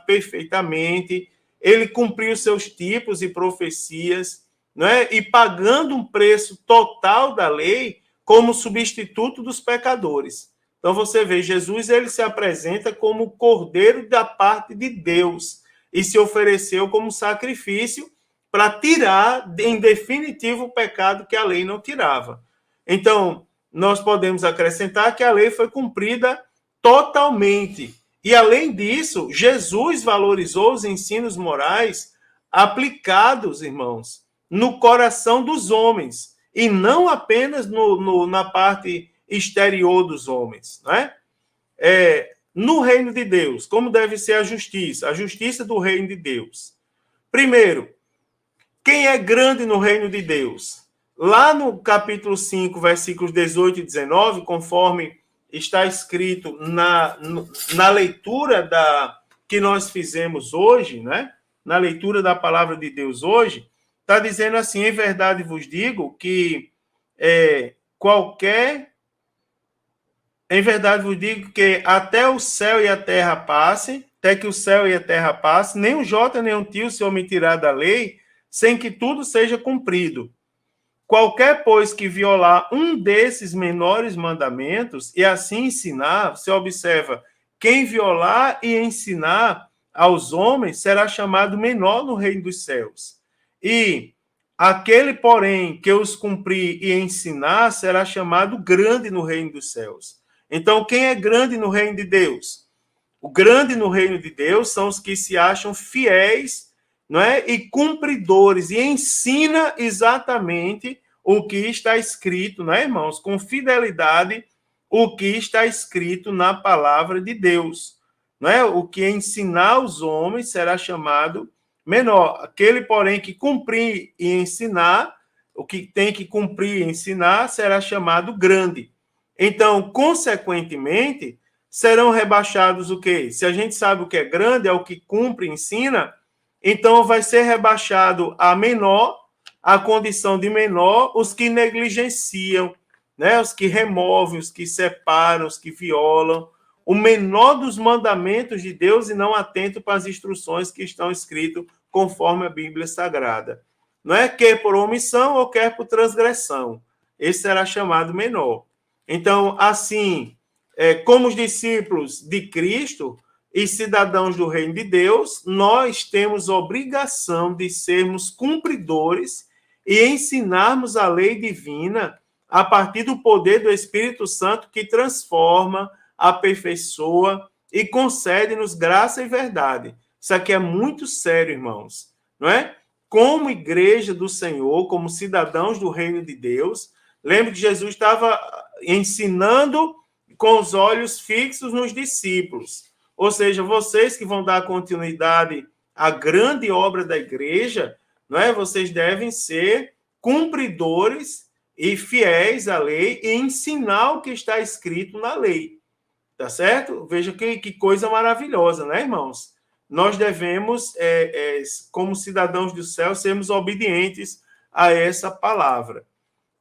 perfeitamente, ele cumpriu seus tipos e profecias, não é? E pagando um preço total da lei como substituto dos pecadores. Então, você vê, Jesus ele se apresenta como o Cordeiro da parte de Deus. e se ofereceu como sacrifício para tirar, em definitivo, o pecado que a lei não tirava. Então, nós podemos acrescentar que a lei foi cumprida totalmente. E, além disso, Jesus valorizou os ensinos morais aplicados, irmãos, no coração dos homens, e não apenas na parte exterior dos homens, né? No reino de Deus, como deve ser a justiça do reino de Deus. Primeiro, quem é grande no reino de Deus? Lá no capítulo 5, versículos 18 e 19, conforme está escrito na leitura que nós fizemos hoje, né? Na leitura da palavra de Deus hoje, está dizendo assim: em verdade vos digo que em verdade vos digo que até o céu e a terra passem, até que o céu e a terra passem, nem um jota nem um tio se omitirá da lei, sem que tudo seja cumprido. Qualquer, pois, que violar um desses menores mandamentos e assim ensinar, você observa, quem violar e ensinar aos homens será chamado menor no reino dos céus. E aquele, porém, que os cumprir e ensinar será chamado grande no reino dos céus. Então, quem é grande no reino de Deus? O grande no reino de Deus são os que se acham fiéis, não é? E cumpridores, e ensina exatamente o que está escrito, não é, irmãos? Com fidelidade, o que está escrito na palavra de Deus. Não é? O que ensinar aos homens será chamado menor. Aquele, porém, que cumprir e ensinar, o que tem que cumprir e ensinar, será chamado grande. Então, consequentemente, serão rebaixados o quê? Se a gente sabe o que é grande, é o que cumpre e ensina, então vai ser rebaixado a menor, a condição de menor, os que negligenciam, né? Os que removem, os que separam, os que violam, o menor dos mandamentos de Deus e não atento para as instruções que estão escritas conforme a Bíblia Sagrada. Não é quer por omissão ou quer por transgressão. Esse será chamado menor. Então, assim, como os discípulos de Cristo e cidadãos do reino de Deus, nós temos obrigação de sermos cumpridores e ensinarmos a lei divina a partir do poder do Espírito Santo que transforma, aperfeiçoa e concede-nos graça e verdade. Isso aqui é muito sério, irmãos, não é? Como igreja do Senhor, como cidadãos do reino de Deus, lembre que Jesus estava ensinando com os olhos fixos nos discípulos. Ou seja, vocês que vão dar continuidade à grande obra da igreja, não é? Vocês devem ser cumpridores e fiéis à lei e ensinar o que está escrito na lei. Tá certo? Veja que coisa maravilhosa, né, irmãos? Nós devemos, como cidadãos do céu, sermos obedientes a essa palavra.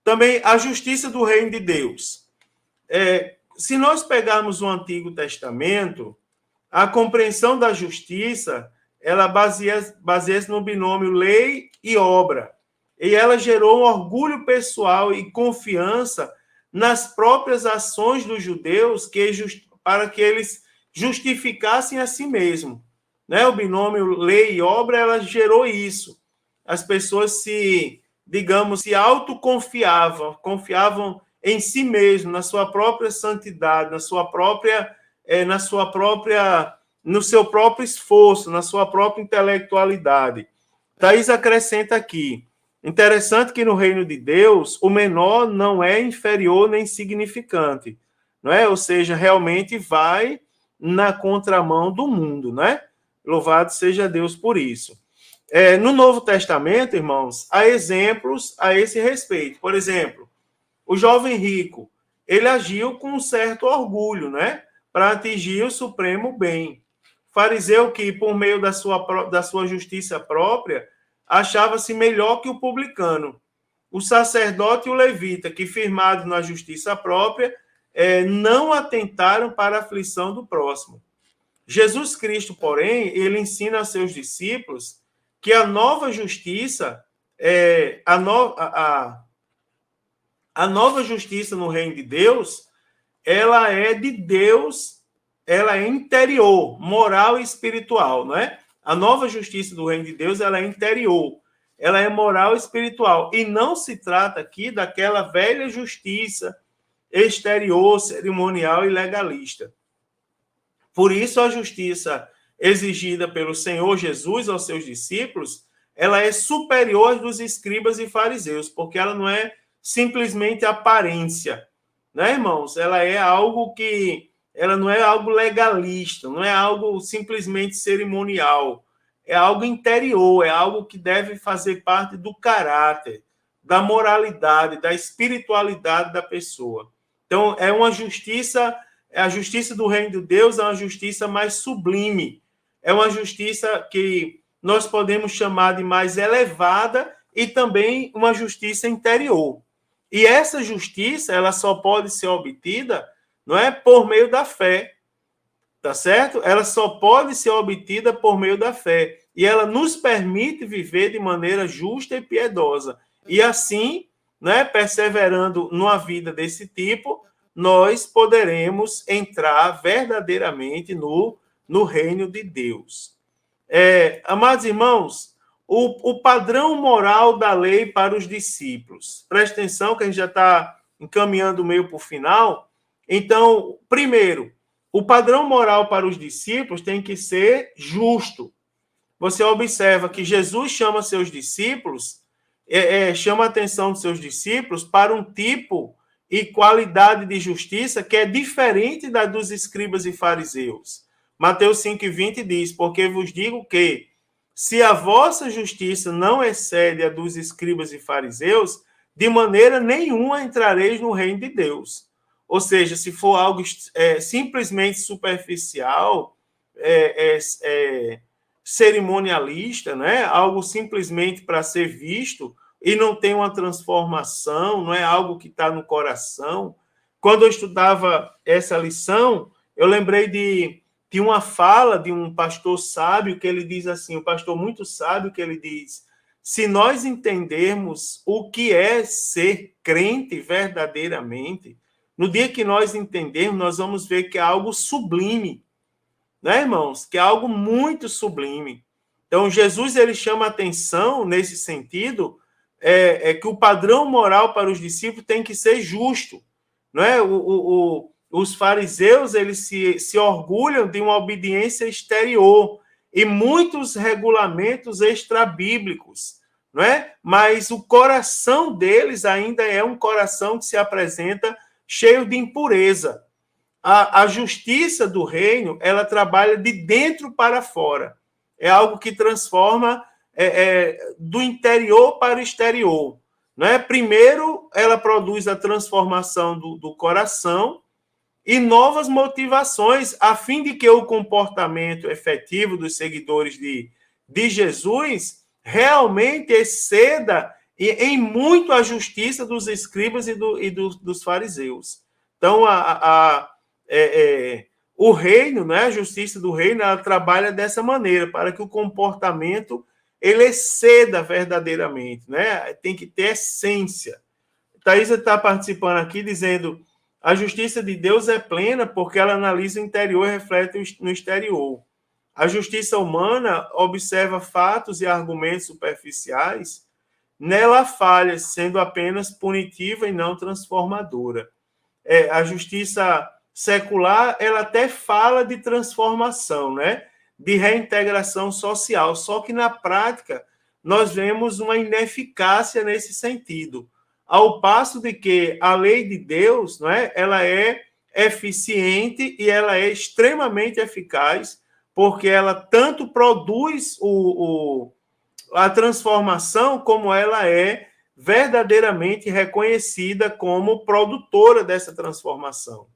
Também a justiça do reino de Deus. Se nós pegarmos o Antigo Testamento, a compreensão da justiça, ela baseia-se no binômio lei e obra. E ela gerou um orgulho pessoal e confiança nas próprias ações dos judeus para que eles justificassem a si mesmos. Né? O binômio lei e obra, ela gerou isso. As pessoas se autoconfiavam, confiavam em si mesmo, na sua própria santidade, no seu próprio esforço, na sua própria intelectualidade. Thaís acrescenta aqui: interessante que no reino de Deus o menor não é inferior nem insignificante, não é? Ou seja, realmente vai na contramão do mundo, né? Louvado seja Deus por isso. No Novo Testamento, irmãos, há exemplos a esse respeito. Por exemplo, o jovem rico, ele agiu com um certo orgulho, né? Para atingir o supremo bem. Fariseu que, por meio da sua justiça própria, achava-se melhor que o publicano. O sacerdote e o levita, que, firmados na justiça própria, não atentaram para a aflição do próximo. Jesus Cristo, porém, ele ensina a seus discípulos que a nova justiça, a nova justiça no reino de Deus, ela é de Deus, ela é interior, moral e espiritual, não é? A nova justiça do reino de Deus, ela é interior, ela é moral e espiritual. E não se trata aqui daquela velha justiça exterior, cerimonial e legalista. Por isso, a justiça exigida pelo Senhor Jesus aos seus discípulos, ela é superior às dos escribas e fariseus, porque ela não é simplesmente aparência, né, irmãos? Ela é algo que, ela não é algo legalista, não é algo simplesmente cerimonial, é algo interior, é algo que deve fazer parte do caráter, da moralidade, da espiritualidade da pessoa. Então, é uma justiça, a justiça do reino de Deus é uma justiça mais sublime, é uma justiça que nós podemos chamar de mais elevada e também uma justiça interior. E essa justiça, ela só pode ser obtida, não é, por meio da fé, tá certo? Ela só pode ser obtida por meio da fé. E ela nos permite viver de maneira justa e piedosa. E assim, né, perseverando numa vida desse tipo, nós poderemos entrar verdadeiramente no reino de Deus. Amados irmãos, o padrão moral da lei para os discípulos. Presta atenção que a gente já está encaminhando meio para o final. Então, primeiro, o padrão moral para os discípulos tem que ser justo. Você observa que Jesus chama seus discípulos, chama a atenção dos seus discípulos para um tipo e qualidade de justiça que é diferente da dos escribas e fariseus. Mateus 5,20 diz, porque vos digo que, se a vossa justiça não excede a dos escribas e fariseus, de maneira nenhuma entrareis no reino de Deus. Ou seja, se for algo simplesmente superficial, cerimonialista, né? Algo simplesmente para ser visto e não tem uma transformação, não é algo que está no coração. Quando eu estudava essa lição, eu lembrei de uma fala de um pastor sábio que ele diz assim, um pastor muito sábio que ele diz, se nós entendermos o que é ser crente verdadeiramente, no dia que nós entendermos, nós vamos ver que é algo sublime, né, irmãos? Que é algo muito sublime. Então, Jesus, ele chama atenção nesse sentido, que o padrão moral para os discípulos tem que ser justo, não é? Os fariseus, eles se orgulham de uma obediência exterior e muitos regulamentos extrabíblicos, não é? Mas o coração deles ainda é um coração que se apresenta cheio de impureza. A justiça do reino, ela trabalha de dentro para fora. É algo que transforma do interior para o exterior. Não é? Primeiro, ela produz a transformação do coração e novas motivações, a fim de que o comportamento efetivo dos seguidores de Jesus realmente exceda em muito a justiça dos escribas e dos fariseus. Então, o reino, né, a justiça do reino, ela trabalha dessa maneira, para que o comportamento ele exceda verdadeiramente, né? Tem que ter essência. Thaisa está participando aqui dizendo a justiça de Deus é plena porque ela analisa o interior e reflete no exterior. A justiça humana observa fatos e argumentos superficiais, nela falha, sendo apenas punitiva e não transformadora. A justiça secular, ela até fala de transformação, né? De reintegração social, só que na prática nós vemos uma ineficácia nesse sentido, ao passo de que a lei de Deus, não é? Ela é eficiente e ela é extremamente eficaz, porque ela tanto produz a transformação, como ela é verdadeiramente reconhecida como produtora dessa transformação.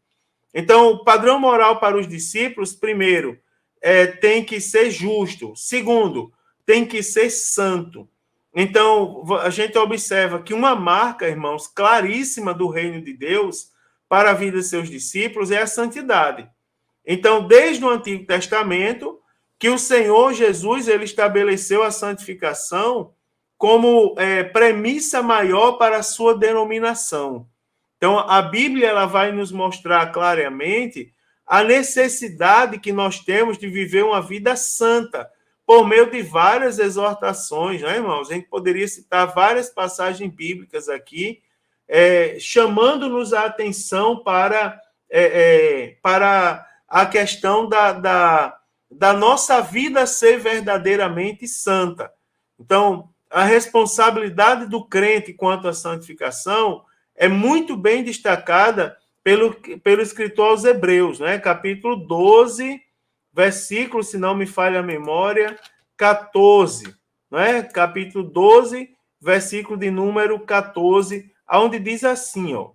Então, o padrão moral para os discípulos, primeiro, tem que ser justo. Segundo, tem que ser santo. Então, a gente observa que uma marca, irmãos, claríssima do reino de Deus para a vida de seus discípulos é a santidade. Então, desde o Antigo Testamento, que o Senhor Jesus ele estabeleceu a santificação como premissa maior para a sua denominação. Então, a Bíblia ela vai nos mostrar claramente a necessidade que nós temos de viver uma vida santa, por meio de várias exortações, né, irmãos? A gente poderia citar várias passagens bíblicas aqui, chamando-nos a atenção para a questão da nossa vida ser verdadeiramente santa. Então, a responsabilidade do crente quanto à santificação é muito bem destacada pelo escritor aos Hebreus, né? Capítulo 12, versículo, se não me falha a memória, 14, né? Capítulo 12, versículo de número 14, onde diz assim, ó,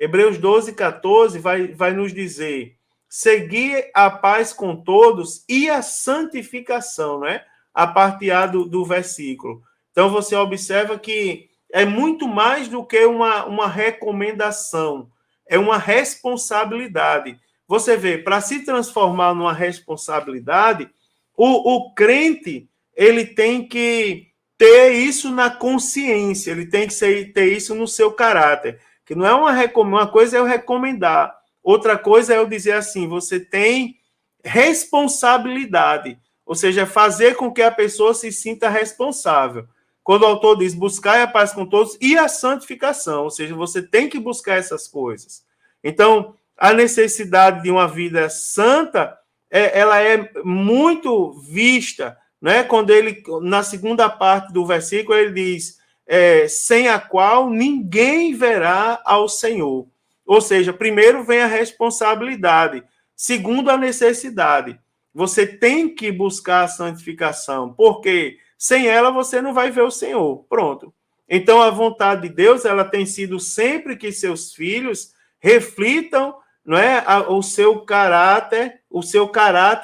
Hebreus 12, 14 vai nos dizer: seguir a paz com todos e a santificação, né? A parte A do versículo. Então, você observa que é muito mais do que uma recomendação, é uma responsabilidade. Você vê, para se transformar numa responsabilidade, o crente ele tem que ter isso na consciência, ele tem que ter isso no seu caráter. Que não é uma coisa é eu recomendar, outra coisa é eu dizer assim, você tem responsabilidade, ou seja, fazer com que a pessoa se sinta responsável. Quando o autor diz buscar a paz com todos e a santificação, ou seja, você tem que buscar essas coisas. Então, a necessidade de uma vida santa, ela é muito vista, né? Quando ele, na segunda parte do versículo, ele diz, sem a qual ninguém verá ao Senhor. Ou seja, primeiro vem a responsabilidade, segundo a necessidade. Você tem que buscar a santificação, porque sem ela você não vai ver o Senhor. Pronto. Então, a vontade de Deus, ela tem sido sempre que seus filhos reflitam, não é, o seu caráter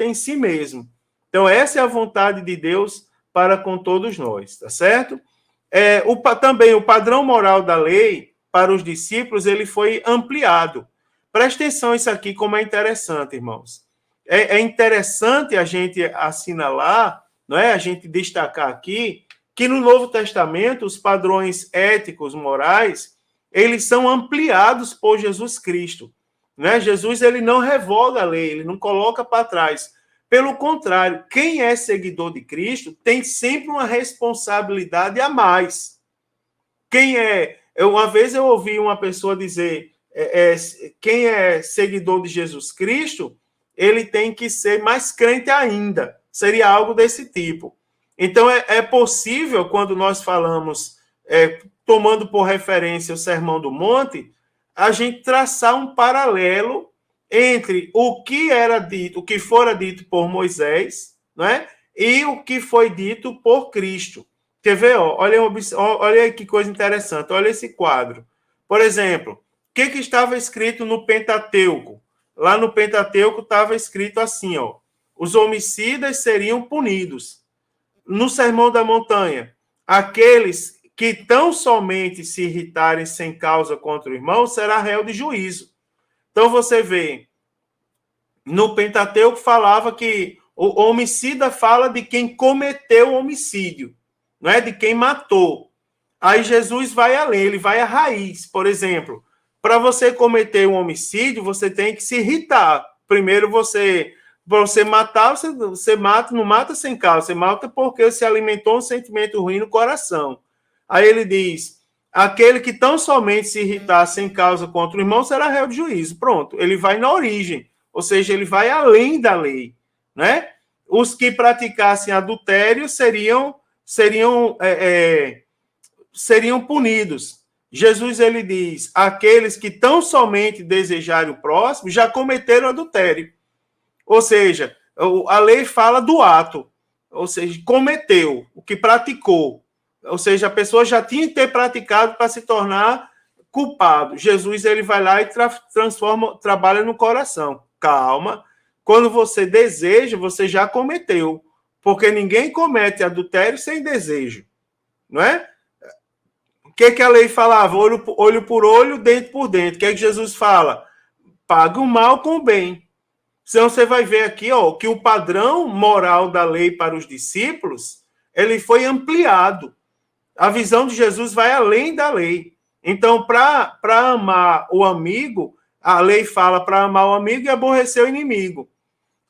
em si mesmo. Então, essa é a vontade de Deus para com todos nós, tá certo? Também o padrão moral da lei para os discípulos, ele foi ampliado. Presta atenção isso aqui, como é interessante, irmãos. É interessante a gente assinalar, não é? A gente destacar aqui, que no Novo Testamento, os padrões éticos, morais, eles são ampliados por Jesus Cristo. Né? Jesus, ele não revoga a lei, ele não coloca para trás. Pelo contrário, quem é seguidor de Cristo tem sempre uma responsabilidade a mais. Uma vez eu ouvi uma pessoa dizer, quem é seguidor de Jesus Cristo, ele tem que ser mais crente ainda. Seria algo desse tipo. Então, é possível, quando nós falamos, tomando por referência o Sermão do Monte, a gente traçar um paralelo entre o que era dito, o que fora dito por Moisés, né, e o que foi dito por Cristo. Quer ver? Olha que coisa interessante. Olha esse quadro. Por exemplo, o que estava escrito no Pentateuco? Lá no Pentateuco estava escrito assim, ó, os homicidas seriam punidos. No Sermão da Montanha, aqueles que tão somente se irritarem sem causa contra o irmão será réu de juízo. Então você vê, no Pentateuco falava que o homicida fala de quem cometeu o homicídio, não é de quem matou. Aí Jesus vai além, ele vai à raiz. Por exemplo, para você cometer um homicídio, você tem que se irritar. Primeiro para você matar, você mata, não mata sem causa, você mata porque se alimentou um sentimento ruim no coração. Aí ele diz, aquele que tão somente se irritar sem causa contra o irmão será réu de juízo. Pronto, ele vai na origem, ou seja, ele vai além da lei, né? Os que praticassem adultério seriam punidos. Jesus, ele diz, aqueles que tão somente desejarem o próximo já cometeram adultério. Ou seja, a lei fala do ato, ou seja, cometeu, o que praticou. Ou seja, a pessoa já tinha que ter praticado para se tornar culpado. Jesus, ele vai lá e trabalha no coração. Calma, quando você deseja, você já cometeu, porque ninguém comete adultério sem desejo, não é? O que a lei falava? Olho por olho, dente por dente. O que Jesus fala? Paga o mal com o bem. Então, você vai ver aqui, ó, que o padrão moral da lei para os discípulos, ele foi ampliado. A visão de Jesus vai além da lei. Então, para amar o amigo, a lei fala para amar o amigo e aborrecer o inimigo.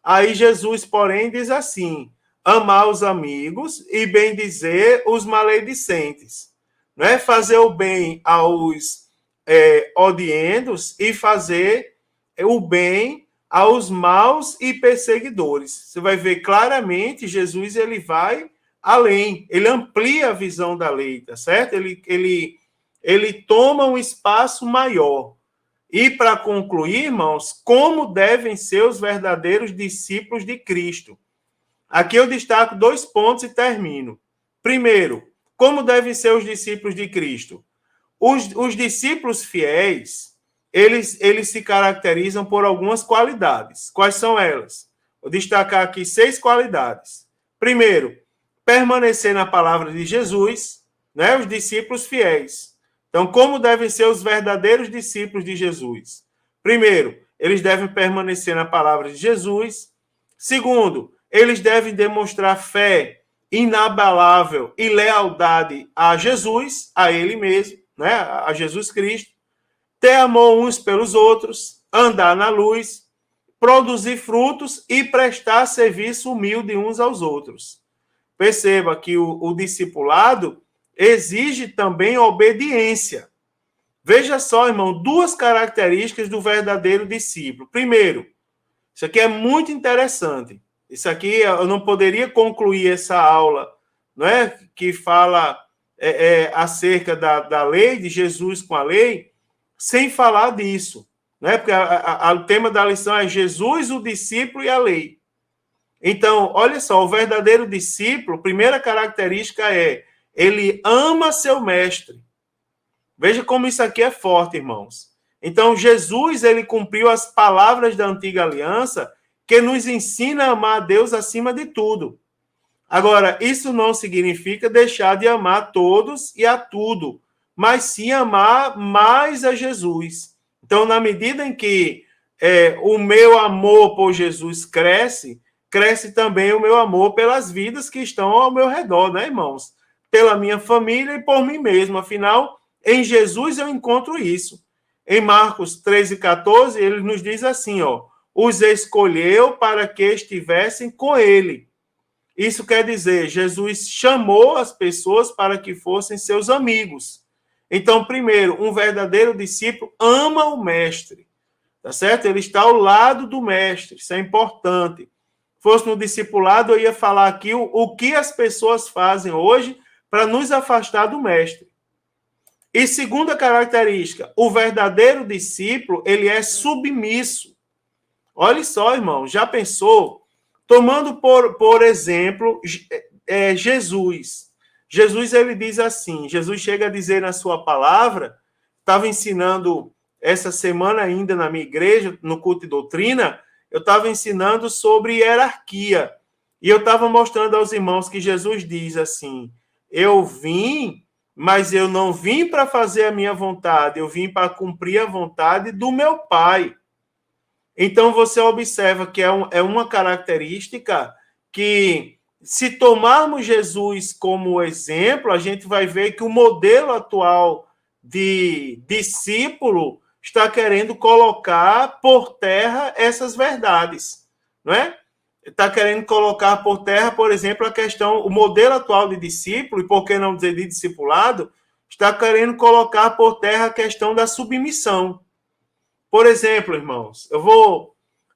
Aí Jesus, porém, diz assim, amar os amigos e bendizer os maledicentes. Não é fazer o bem aos odiendos e fazer o bem aos maus e perseguidores. Você vai ver claramente, Jesus ele vai além, ele amplia a visão da lei, tá certo? Ele toma um espaço maior. E para concluir, irmãos, como devem ser os verdadeiros discípulos de Cristo? Aqui eu destaco 2 pontos e termino. Primeiro, como devem ser os discípulos de Cristo? Os discípulos fiéis, eles se caracterizam por algumas qualidades. Quais são elas? Vou destacar aqui 6 qualidades. Primeiro, permanecer na palavra de Jesus, né? Os discípulos fiéis. Então, como devem ser os verdadeiros discípulos de Jesus? Primeiro, eles devem permanecer na palavra de Jesus. Segundo, eles devem demonstrar fé inabalável e lealdade a Jesus, a ele mesmo, né? A Jesus Cristo. Ter amor uns pelos outros, andar na luz, produzir frutos e prestar serviço humilde uns aos outros. Perceba que o discipulado exige também obediência. Veja só, irmão, 2 características do verdadeiro discípulo. Primeiro, isso aqui é muito interessante. Isso aqui eu não poderia concluir essa aula, não é? Que fala acerca da lei, de Jesus com a lei, sem falar disso. Não é? Porque o tema da lição é Jesus, o discípulo e a lei. Então, olha só, o verdadeiro discípulo, primeira característica é ele ama seu mestre. Veja como isso aqui é forte, irmãos. Então, Jesus, ele cumpriu as palavras da antiga aliança que nos ensina a amar a Deus acima de tudo. Agora, isso não significa deixar de amar todos e a tudo, mas sim amar mais a Jesus. Então, na medida em que o meu amor por Jesus cresce, cresce também o meu amor pelas vidas que estão ao meu redor, né, irmãos? Pela minha família e por mim mesmo. Afinal, em Jesus eu encontro isso. Em Marcos 13:14, ele nos diz assim, ó, os escolheu para que estivessem com ele. Isso quer dizer, Jesus chamou as pessoas para que fossem seus amigos. Então, primeiro, um verdadeiro discípulo ama o mestre, tá certo? Ele está ao lado do mestre, isso é importante. Fosse no discipulado, eu ia falar aqui o que as pessoas fazem hoje para nos afastar do mestre. E segunda característica, o verdadeiro discípulo, ele é submisso. Olha só, irmão, já pensou? Tomando por exemplo Jesus. Jesus, ele diz assim, Jesus chega a dizer na sua palavra, estava ensinando essa semana ainda na minha igreja, no culto de doutrina, eu estava ensinando sobre hierarquia. E eu estava mostrando aos irmãos que Jesus diz assim, eu vim, mas eu não vim para fazer a minha vontade, eu vim para cumprir a vontade do meu Pai. Então, você observa que é uma característica que, se tomarmos Jesus como exemplo, a gente vai ver que o modelo atual de discípulo está querendo colocar por terra essas verdades, não é? Está querendo colocar por terra, por exemplo, a questão, o modelo atual de discípulo, e por que não dizer de discipulado, está querendo colocar por terra a questão da submissão. Por exemplo, irmãos,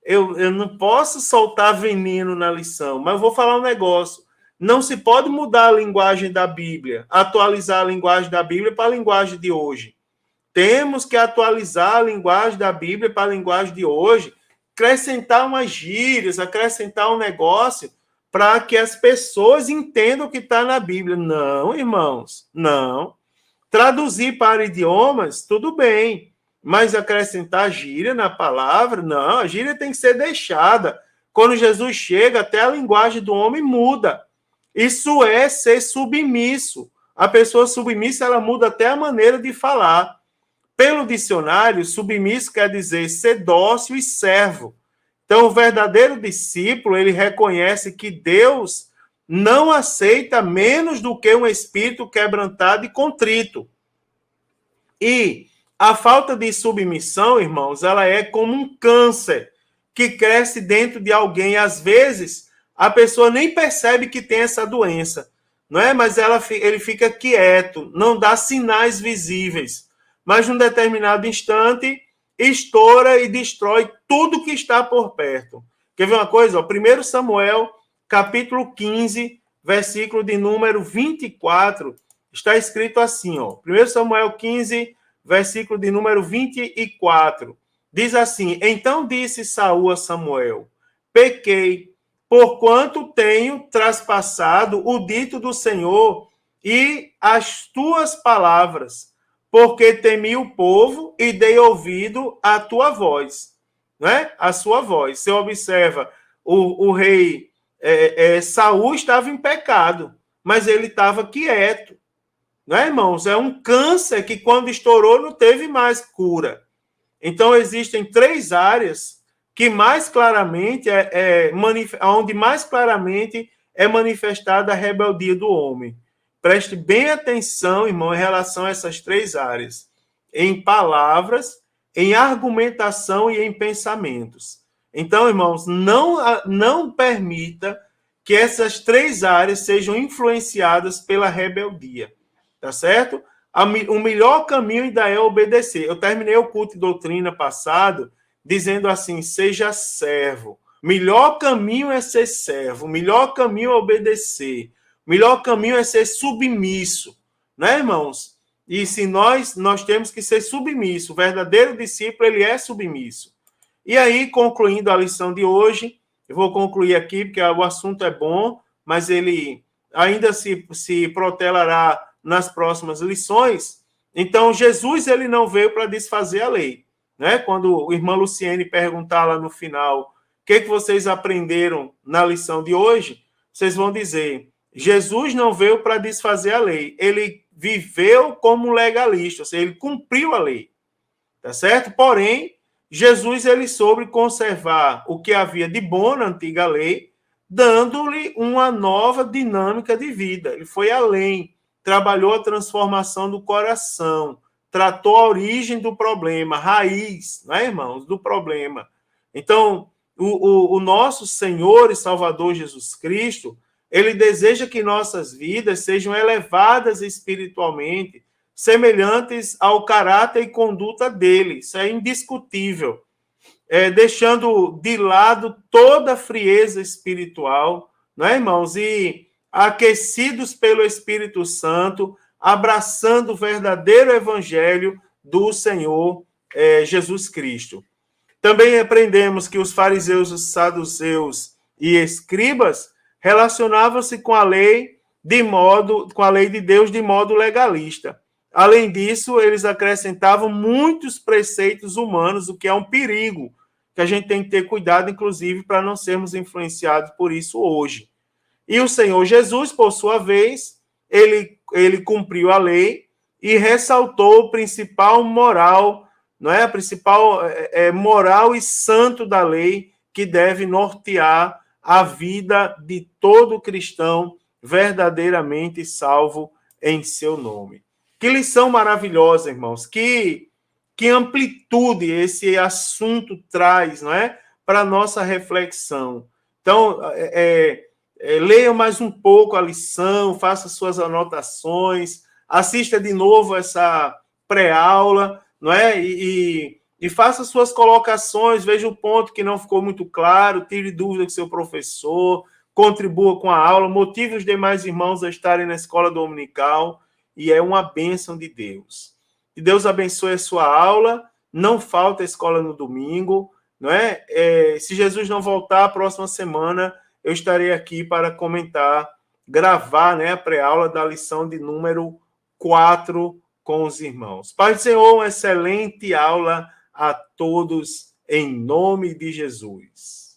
eu não posso soltar veneno na lição, mas eu vou falar um negócio. Não se pode mudar a linguagem da Bíblia, atualizar a linguagem da Bíblia para a linguagem de hoje. Temos que atualizar a linguagem da Bíblia para a linguagem de hoje, acrescentar umas gírias, acrescentar um negócio para que as pessoas entendam o que está na Bíblia. Não, irmãos, não. Traduzir para idiomas, tudo bem. Mas acrescentar gíria na palavra, não, a gíria tem que ser deixada. Quando Jesus chega, até a linguagem do homem muda. Isso é ser submisso. A pessoa submissa, ela muda até a maneira de falar. Pelo dicionário, submisso quer dizer ser dócil e servo. Então, o verdadeiro discípulo, ele reconhece que Deus não aceita menos do que um espírito quebrantado e contrito. E a falta de submissão, irmãos, ela é como um câncer que cresce dentro de alguém. Às vezes, a pessoa nem percebe que tem essa doença, não é? Mas ele fica quieto, não dá sinais visíveis. Mas num determinado instante, estoura e destrói tudo que está por perto. Quer ver uma coisa? 1 Samuel, capítulo 15, versículo de número 24, está escrito assim, ó. 1 Samuel 15, versículo de número 24. Diz assim: Então disse Saul a Samuel: Pequei, porquanto tenho traspassado o dito do Senhor e as tuas palavras, porque temi o povo e dei ouvido à tua voz. Né? A sua voz. Você observa, o rei Saul estava em pecado, mas ele estava quieto. Né, irmãos? É um câncer que, quando estourou, não teve mais cura. Então, existem 3 áreas que mais claramente onde mais claramente é manifestada a rebeldia do homem. Preste bem atenção, irmão, em relação a essas 3 áreas: em palavras, em argumentação e em pensamentos. Então, irmãos, não permita que essas 3 áreas sejam influenciadas pela rebeldia. Tá certo? O melhor caminho ainda é obedecer. Eu terminei o culto de doutrina passado dizendo assim: seja servo. Melhor caminho é ser servo. Melhor caminho é obedecer. Melhor caminho é ser submisso. Né, irmãos? E se nós temos que ser submisso. O verdadeiro discípulo, ele é submisso. E aí, concluindo a lição de hoje, eu vou concluir aqui, porque o assunto é bom, mas ele ainda se protelará nas próximas lições. Então, Jesus, ele não veio para desfazer a lei. Né? Quando o irmão Luciene perguntar lá no final o que vocês aprenderam na lição de hoje, vocês vão dizer: Jesus não veio para desfazer a lei, ele viveu como legalista, ou seja, ele cumpriu a lei. Tá certo? Porém, Jesus, ele soube conservar o que havia de bom na antiga lei, dando-lhe uma nova dinâmica de vida. Ele foi além, trabalhou a transformação do coração, tratou a origem do problema, a raiz, né, irmãos, do problema. Então, o nosso Senhor e Salvador Jesus Cristo, ele deseja que nossas vidas sejam elevadas espiritualmente, semelhantes ao caráter e conduta dele. Isso é indiscutível. Deixando de lado toda a frieza espiritual, não é, irmãos? E aquecidos pelo Espírito Santo, abraçando o verdadeiro evangelho do Senhor Jesus Cristo. Também aprendemos que os fariseus, os saduceus e escribas relacionavam-se com a lei de Deus de modo legalista. Além disso, eles acrescentavam muitos preceitos humanos, o que é um perigo, que a gente tem que ter cuidado, inclusive, para não sermos influenciados por isso hoje. E o Senhor Jesus, por sua vez, ele cumpriu a lei e ressaltou o principal moral, não é? A principal moral e santo da lei que deve nortear a vida de todo cristão verdadeiramente salvo em seu nome. Que lição maravilhosa, irmãos. Que amplitude esse assunto traz, não é? Para a nossa reflexão. Então, leiam mais um pouco a lição, faça suas anotações, assista de novo essa pré-aula, não é? E faça suas colocações, veja o ponto que não ficou muito claro, tire dúvida com seu professor, contribua com a aula, motive os demais irmãos a estarem na escola dominical, e é uma bênção de Deus. Que Deus abençoe a sua aula, não falta a escola no domingo, não é? Se Jesus não voltar a próxima semana, eu estarei aqui para comentar, gravar, né, a pré-aula da lição de número 4 com os irmãos. Pai do Senhor, uma excelente aula a todos, em nome de Jesus.